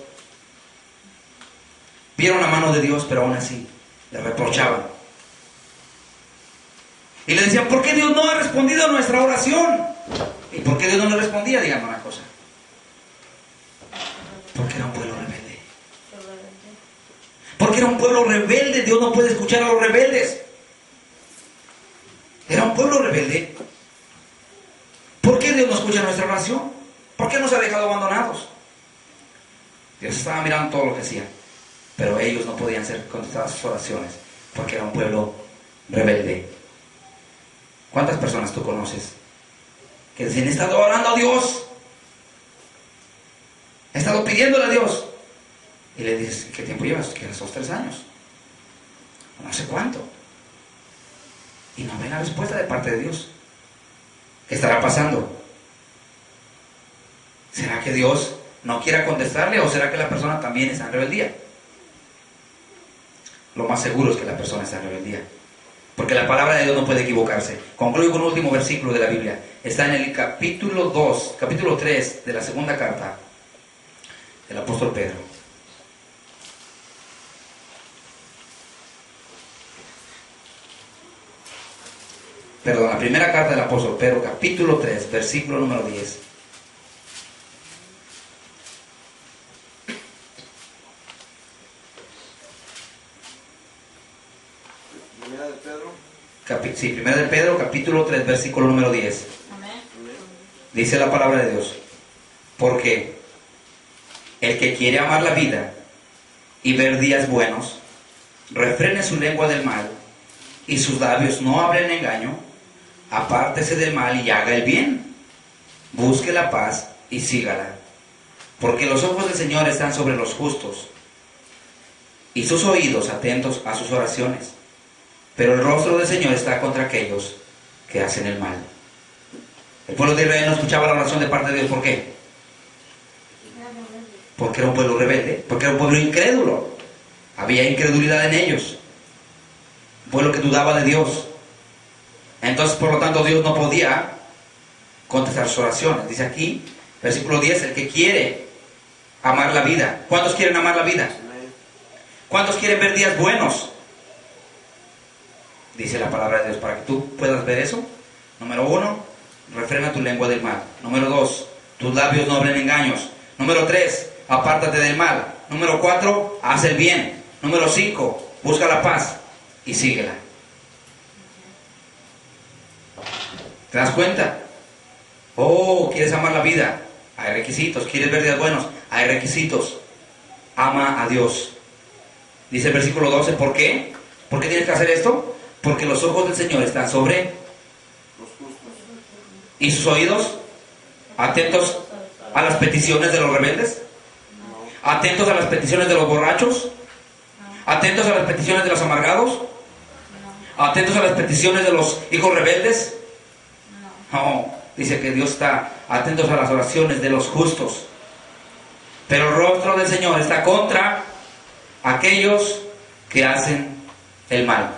Vieron la mano de Dios, pero aún así le reprochaban. Y le decían, ¿por qué Dios no ha respondido a nuestra oración? ¿Y por qué Dios no le respondía? Díganme una cosa. Porque era un pueblo rebelde. Porque era un pueblo rebelde. Dios no puede escuchar a los rebeldes. Era un pueblo rebelde. ¿Por qué Dios no escucha nuestra oración? ¿Por qué nos ha dejado abandonados? Dios estaba mirando todo lo que hacían, pero ellos no podían ser contestadas sus oraciones porque era un pueblo rebelde. ¿Cuántas personas tú conoces que dicen, he estado orando a Dios, he estado pidiéndole a Dios? Y le dices, ¿qué tiempo llevas? ¿Qué, 2 o 3 años? No sé cuánto. Y no ven la respuesta de parte de Dios. ¿Qué estará pasando? ¿Será que Dios no quiera contestarle o será que la persona también está en rebeldía? Lo más seguro es que la persona está en rebeldía, porque la palabra de Dios no puede equivocarse. Concluyo con un último versículo de la Biblia. Está en el capítulo 3 de la segunda carta del apóstol Pedro. Perdón, la primera carta del apóstol Pedro, capítulo 3, versículo número 10. sí, 1 de Pedro, capítulo 3, versículo número 10. Dice la palabra de Dios: porque el que quiere amar la vida y ver días buenos, refrene su lengua del mal y sus labios no hablen engaño, apártese del mal y haga el bien, busque la paz y sígala, porque los ojos del Señor están sobre los justos y sus oídos atentos a sus oraciones, pero el rostro del Señor está contra aquellos que hacen el mal. El pueblo de Israel no escuchaba la oración de parte de Dios. ¿Por qué? Porque era un pueblo rebelde, porque era un pueblo incrédulo. Había incredulidad en ellos, un pueblo que dudaba de Dios. Entonces, por lo tanto, Dios no podía contestar sus oraciones. Dice aquí, versículo 10, el que quiere amar la vida. ¿Cuántos quieren amar la vida? ¿Cuántos quieren ver días buenos? Dice la palabra de Dios, para que tú puedas ver eso. Número 1, refrena tu lengua del mal. Número 2, tus labios no hablen engaños. Número 3, apártate del mal. Número 4, haz el bien. Número 5, busca la paz y síguela. ¿Te das cuenta? Oh, ¿quieres amar la vida? Hay requisitos. ¿Quieres ver días buenos? Hay requisitos. Ama a Dios. Dice el versículo 12, ¿por qué? ¿Por qué tienes que hacer esto? Porque los ojos del Señor están sobre los justos. ¿Y sus oídos? Atentos a las peticiones de los rebeldes. Atentos a las peticiones de los borrachos. Atentos a las peticiones de los amargados. Atentos a las peticiones de los hijos rebeldes. No, dice que Dios está atentos a las oraciones de los justos, pero el rostro del Señor está contra aquellos que hacen el mal.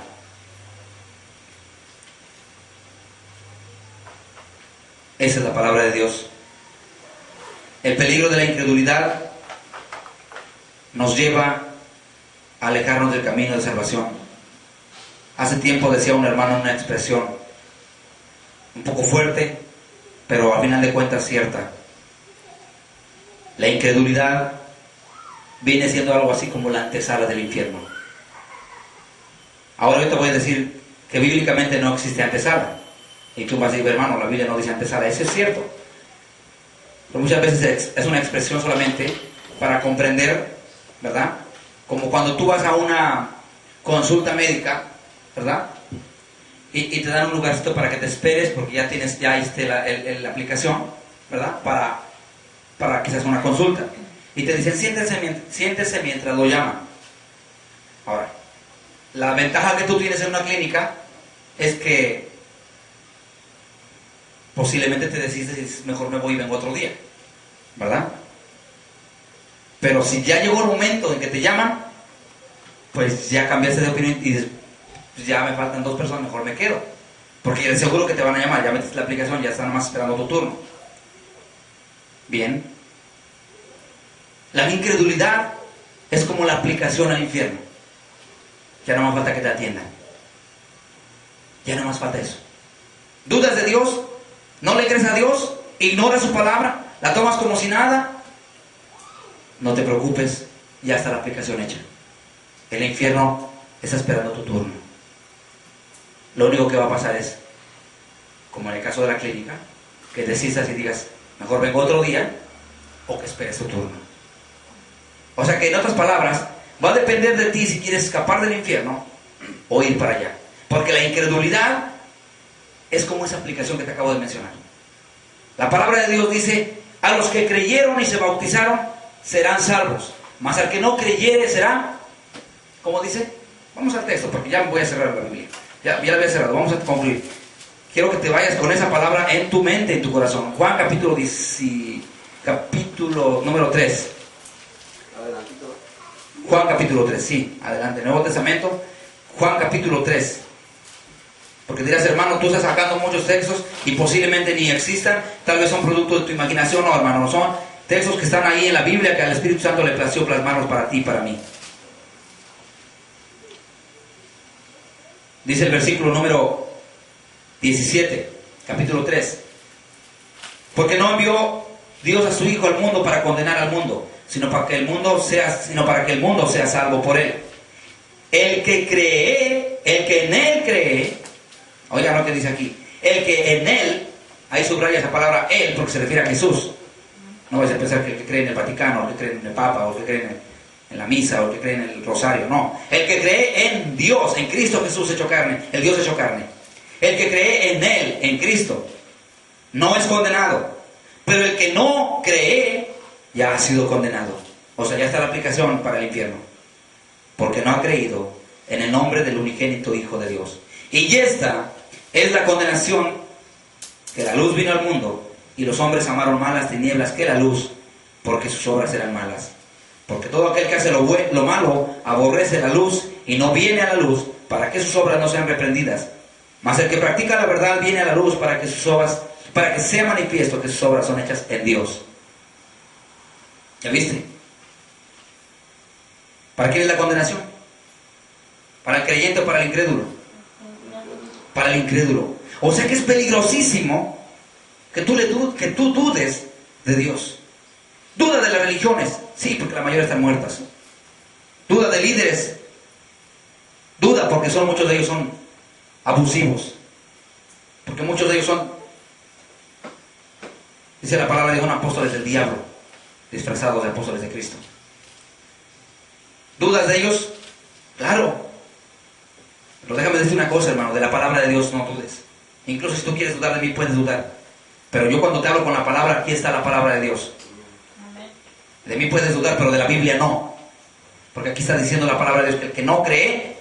Esa es la palabra de Dios. El peligro de la incredulidad nos lleva a alejarnos del camino de salvación. Hace tiempo decía un hermano una expresión un poco fuerte, pero al final de cuentas cierta. La incredulidad viene siendo algo así como la antesala del infierno. Ahora yo te voy a decir que bíblicamente no existe antesala. Y tú vas a decir, hermano, la Biblia no dice antesala. Eso es cierto. Pero muchas veces es una expresión solamente para comprender, ¿verdad? Como cuando tú vas a una consulta médica, ¿verdad? Y te dan un lugarcito para que te esperes, porque ya la aplicación, ¿verdad? Para que se haga una consulta. Y te dicen, siéntese mientras lo llaman. Ahora, la ventaja que tú tienes en una clínica es que posiblemente te decides y dices, mejor me voy y vengo otro día, ¿verdad? Pero si ya llegó el momento en que te llaman, pues ya cambiaste de opinión y dices, pues ya me faltan 2 personas, mejor me quedo, porque eres seguro que te van a llamar, ya metiste la aplicación, ya están nomás esperando tu turno. Bien. La incredulidad es como la aplicación al infierno. Ya no más falta que te atiendan. Ya no más falta eso. ¿Dudas de Dios? ¿No le crees a Dios? ¿Ignoras su palabra? ¿La tomas como si nada? No te preocupes, ya está la aplicación hecha. El infierno está esperando tu turno. Lo único que va a pasar es, como en el caso de la clínica, que desistas y digas, mejor vengo otro día, o que esperes tu turno. O sea que en otras palabras, va a depender de ti si quieres escapar del infierno o ir para allá. Porque la incredulidad es como esa aplicación que te acabo de mencionar. La palabra de Dios dice, a los que creyeron y se bautizaron serán salvos, mas al que no creyere será, ¿cómo dice? Vamos al texto, porque ya voy a cerrar la Biblia. Ya la había cerrado, vamos a concluir. Quiero que te vayas con esa palabra en tu mente, en tu corazón. Juan capítulo número 3. Adelantito. Juan capítulo 3, sí, adelante. Nuevo Testamento, Juan capítulo 3. Porque dirás, hermano, tú estás sacando muchos textos y posiblemente ni existan, tal vez son producto de tu imaginación. No, hermano, no son textos que están ahí en la Biblia, que al Espíritu Santo le plació plasmarlos para ti y para mí. Dice el versículo número 17, capítulo 3. Porque no envió Dios a su Hijo al mundo para condenar al mundo, sino para que el mundo sea salvo por él. El que en él cree, Oigan lo que dice aquí. El que en él, ahí subraya esa palabra él porque se refiere a Jesús. No vais a pensar que el que cree en el Vaticano, o el que cree en el Papa, o el que cree en la misa, o el que cree en el rosario. No, el que cree en Dios, en Cristo Jesús hecho carne, el Dios hecho carne. El que cree en él, en Cristo, no es condenado. Pero el que no cree ya ha sido condenado. O sea, ya está la aplicación para el infierno. Porque no ha creído en el nombre del unigénito Hijo de Dios. Y esta es la condenación, que la luz vino al mundo y los hombres amaron más las tinieblas que la luz, porque sus obras eran malas. Porque todo aquel que hace lo malo aborrece la luz y no viene a la luz para que sus obras no sean reprendidas. Mas el que practica la verdad viene a la luz para que sea manifiesto que sus obras son hechas en Dios. ¿Ya viste? ¿Para quién es la condenación? ¿Para el creyente o para el incrédulo? Para el incrédulo. O sea que es peligrosísimo que tú dudes de Dios. Duda de las religiones, sí, porque la mayoría están muertas. Duda de líderes. Duda porque muchos de ellos son abusivos. Porque muchos de ellos son, dice la palabra de Dios, apóstoles del diablo, disfrazados de apóstoles de Cristo. ¿Dudas de ellos? Claro. Pero déjame decirte una cosa, hermano, de la palabra de Dios no dudes. Incluso si tú quieres dudar de mí, puedes dudar. Pero yo cuando te hablo con la palabra, aquí está la palabra de Dios. De mí puedes dudar, pero de la Biblia no. Porque aquí está diciendo la palabra de Dios que el que no cree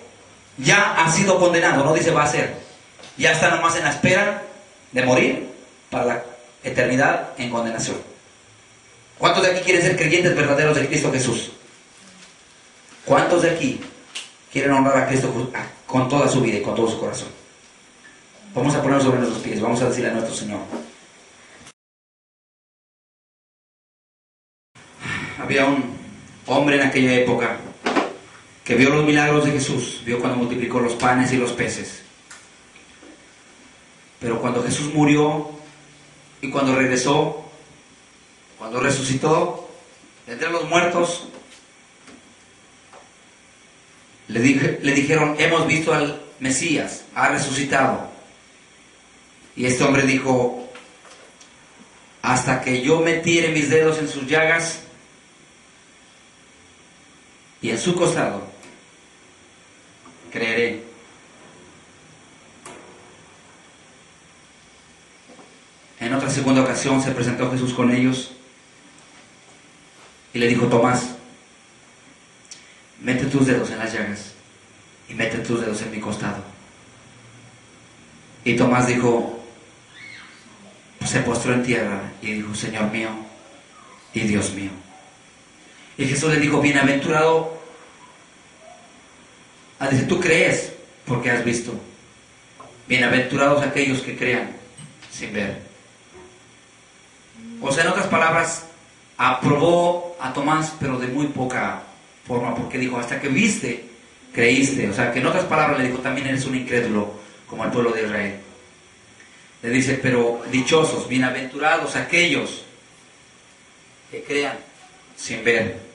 ya ha sido condenado. No dice va a ser. Ya está nomás en la espera de morir para la eternidad en condenación. ¿Cuántos de aquí quieren ser creyentes verdaderos de Cristo Jesús? ¿Cuántos de aquí quieren honrar a Cristo con toda su vida y con todo su corazón? Vamos a ponernos sobre nuestros pies. Vamos a decirle a nuestro Señor. Había un hombre en aquella época que vio los milagros de Jesús, vio cuando multiplicó los panes y los peces. Pero cuando Jesús murió y cuando regresó, cuando resucitó de entre los muertos, le dijeron, hemos visto al Mesías, ha resucitado. Y este hombre dijo, hasta que yo metiere mis dedos en sus llagas y en su costado, creeré. En otra segunda ocasión se presentó Jesús con ellos y le dijo, Tomás, mete tus dedos en las llagas y mete tus dedos en mi costado. Y Tomás dijo, se postró en tierra y dijo, Señor mío y Dios mío. Y Jesús le dijo, bienaventurado, dice, tú crees porque has visto. Bienaventurados aquellos que crean sin ver. O sea, en otras palabras, aprobó a Tomás, pero de muy poca forma, porque dijo, hasta que viste, creíste. O sea, que en otras palabras le dijo, también eres un incrédulo, como el pueblo de Israel. Le dice, pero dichosos, bienaventurados aquellos que crean sin ver.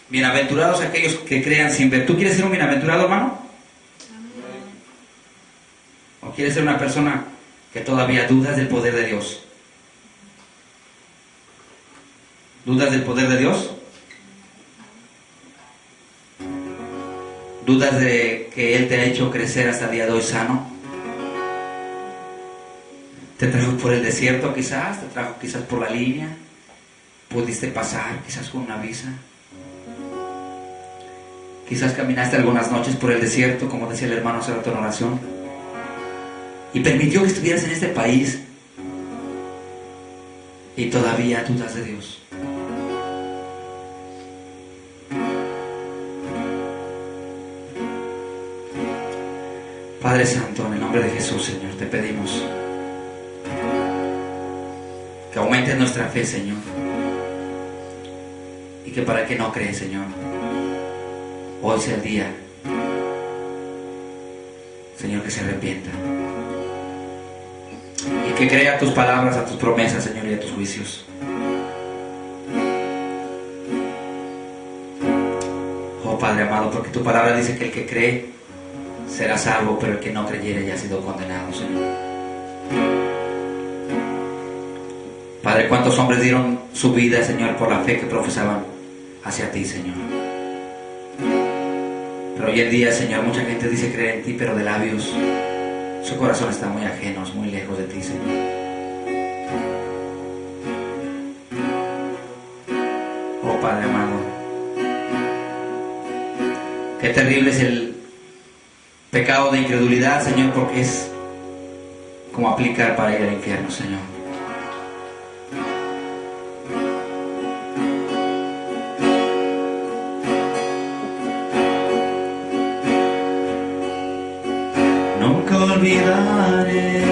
Bienaventurados aquellos que crean sin ver. ¿Tú quieres ser un bienaventurado, hermano? ¿O quieres ser una persona que todavía dudas del poder de Dios? ¿Dudas del poder de Dios? ¿Dudas de que Él te ha hecho crecer hasta el día de hoy sano? ¿Te trajo por el desierto quizás? ¿Te trajo quizás por la línea? ¿Pudiste pasar quizás con una visa? Quizás caminaste algunas noches por el desierto, como decía el hermano hace rato en oración, y permitió que estuvieras en este país y todavía dudas de Dios. Padre Santo, en el nombre de Jesús, Señor, te pedimos que aumentes nuestra fe, Señor, y que para el que no cree, Señor, hoy sea el día, Señor, que se arrepienta y que crea a tus palabras, a tus promesas, Señor, y a tus juicios. Oh Padre amado, porque tu palabra dice que el que cree será salvo, pero el que no creyere ya ha sido condenado, Señor. Padre, ¿cuántos hombres dieron su vida, Señor, por la fe que profesaban hacia ti, Señor? Pero hoy en día, Señor, mucha gente dice creer en ti, pero de labios su corazón está muy ajeno, muy lejos de ti, Señor. Oh Padre amado, qué terrible es el pecado de incredulidad, Señor, porque es como aplicar para ir al infierno, Señor. Nunca olvidaré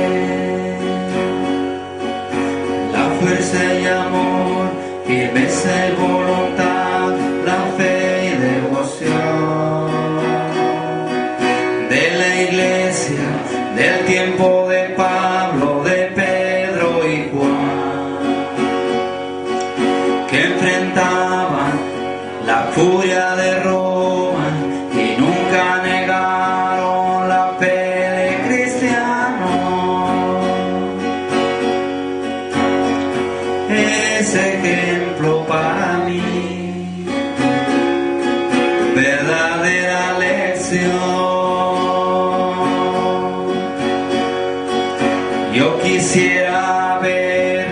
la fuerza y amor, firmeza y voluntad, la fe y devoción de la iglesia, del tiempo de Pablo, de Pedro y Juan, que enfrentaban la furia de Roma y nunca negaron la fe de cristiano. Es ejemplo para mí, verdadera lección. Yo quisiera ver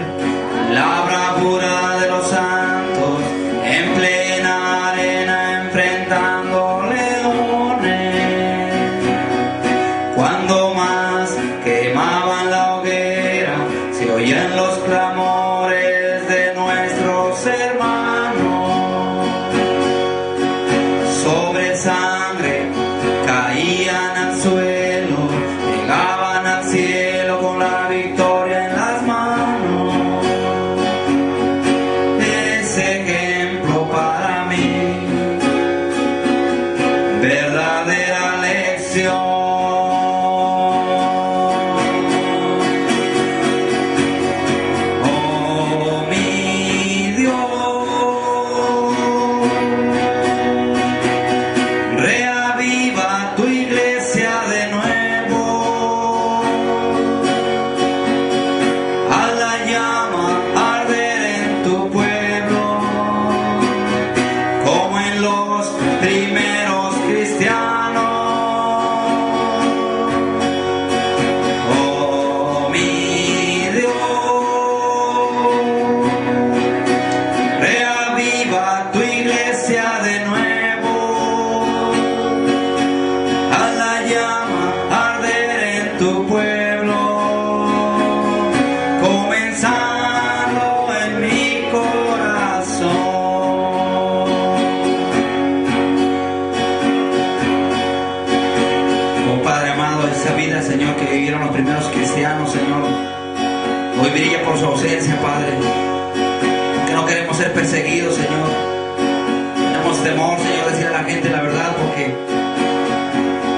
la bravura de los santos en plena arena enfrentando leones. Cuando más quemaban la hoguera, se oían los clamores de nuestros hermanos. Sobre sangre caían al suelo, llegaban al cielo con la victoria en las manos. Es ejemplo para mí, verdadera lección. Oh mi Dios, reaviva tu iglesia de nuevo. Haz la llama arder en tu pueblo, como en los primeros cristianos. Oh mi Dios, reaviva tu iglesia de nuevo. Haz la llama arder en tu pueblo, comenzando en mi corazón. Oh Padre amado, esa vida, Señor, que vivieron los primeros cristianos, Señor, hoy brilla por su ausencia, Padre. Que no queremos ser perseguidos, Señor. Tenemos temor, Señor, decir a la gente la verdad, porque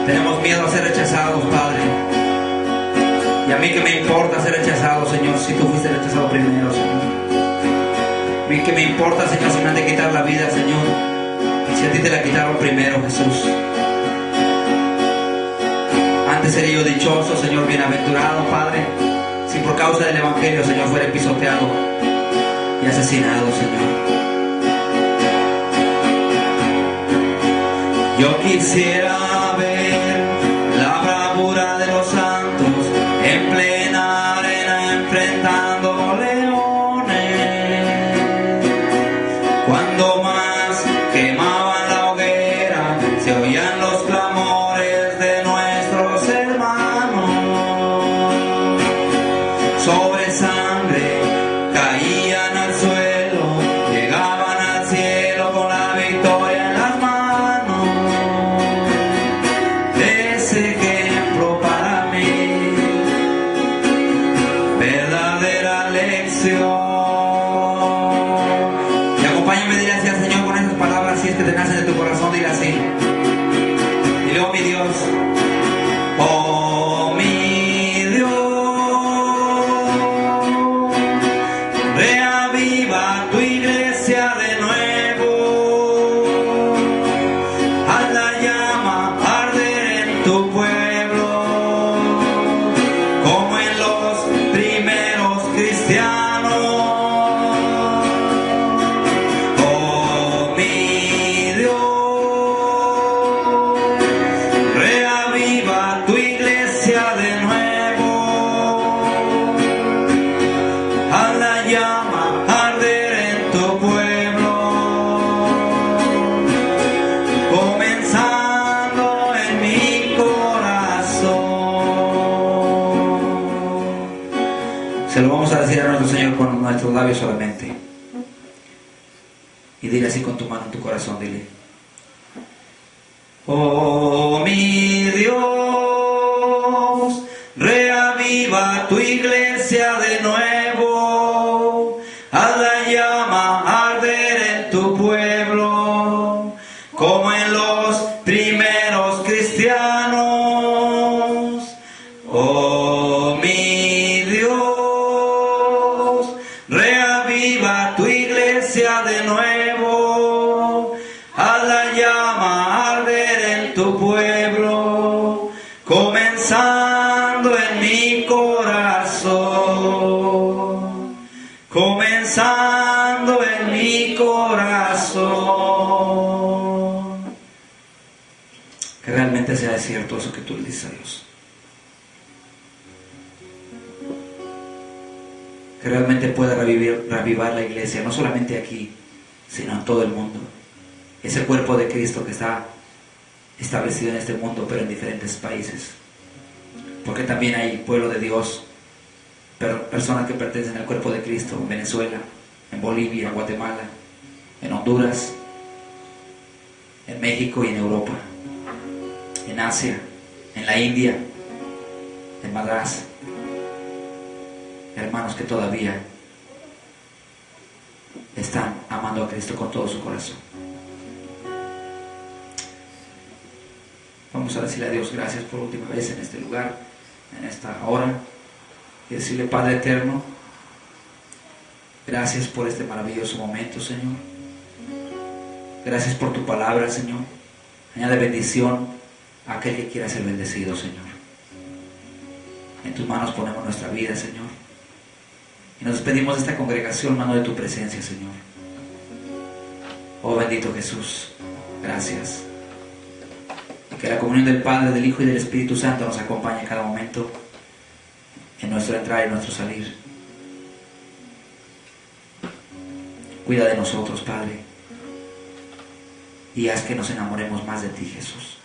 tenemos miedo a ser rechazados, Padre. Y a mí que me importa ser rechazado, Señor, si tú fuiste rechazado primero, Señor. A mí que me importa, Señor, si me han de quitar la vida, Señor, si a ti te la quitaron primero, Jesús. Antes sería yo dichoso, Señor, bienaventurado, Padre, si por causa del Evangelio, Señor, fuera pisoteado y asesinado, Señor. Yo quisiera ver la bravura de los santos en plena arena enfrentando leones. Cuando más quemaban la hoguera, se oían los clamores de nuestros hermanos. Sobre sangre caían al suelo, llegaban al cielo con la victoria en las manos. Ese ejemplo para mí, verdadera lección. Y acompáñame, dile así al Señor con esas palabras, si es que te nacen de tu corazón, dile así. Y luego, mi Dios, Oh mi Dios, reaviva tu iglesia de nuevo. Haz la llama arder en tu pueblo, Se lo vamos a decir a nuestro Señor con nuestros labios solamente. Y dile así con tu mano en tu corazón, dile: oh mi Dios, reaviva tu iglesia de nuevo, haz la llama arder en tu pueblo, como en los primeros cristianos. Oh mi Dios, reaviva tu iglesia de nuevo, haz la llama arder en tu pueblo, comenzando en mi corazón, comenzando en mi corazón. Que realmente sea cierto eso que tú le dices a Dios. Que realmente pueda reavivar la iglesia, no solamente aquí, sino en todo el mundo. Ese cuerpo de Cristo que está establecido en este mundo, pero en diferentes países. Porque también hay pueblo de Dios, personas que pertenecen al cuerpo de Cristo en Venezuela, en Bolivia, en Guatemala, en Honduras, en México y en Europa, en Asia, en la India, en Madras. Hermanos que todavía están amando a Cristo con todo su corazón. Vamos a decirle a Dios gracias por última vez en este lugar, en esta hora, y decirle: Padre eterno, gracias por este maravilloso momento, Señor. Gracias por tu palabra, Señor. Añade bendición a aquel que quiera ser bendecido, Señor. En tus manos ponemos nuestra vida, Señor. Y nos despedimos de esta congregación, mano de tu presencia, Señor. Oh bendito Jesús, gracias. Y que la comunión del Padre, del Hijo y del Espíritu Santo nos acompañe en cada momento, en nuestro entrar y nuestro salir. Cuida de nosotros, Padre, y haz que nos enamoremos más de ti, Jesús.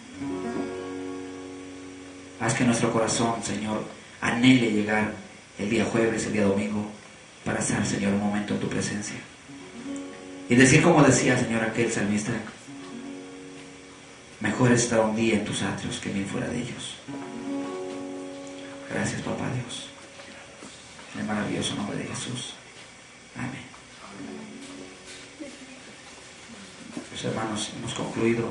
Haz que nuestro corazón, Señor, anhele llegar el día jueves, el día domingo, para estar, Señor, un momento en tu presencia. Y decir como decía, Señor, aquel salmista: mejor es estar un día en tus atrios que 1000 fuera de ellos. Gracias, Papá Dios. En el maravilloso nombre de Jesús. Amén. Pues, hermanos, hemos concluido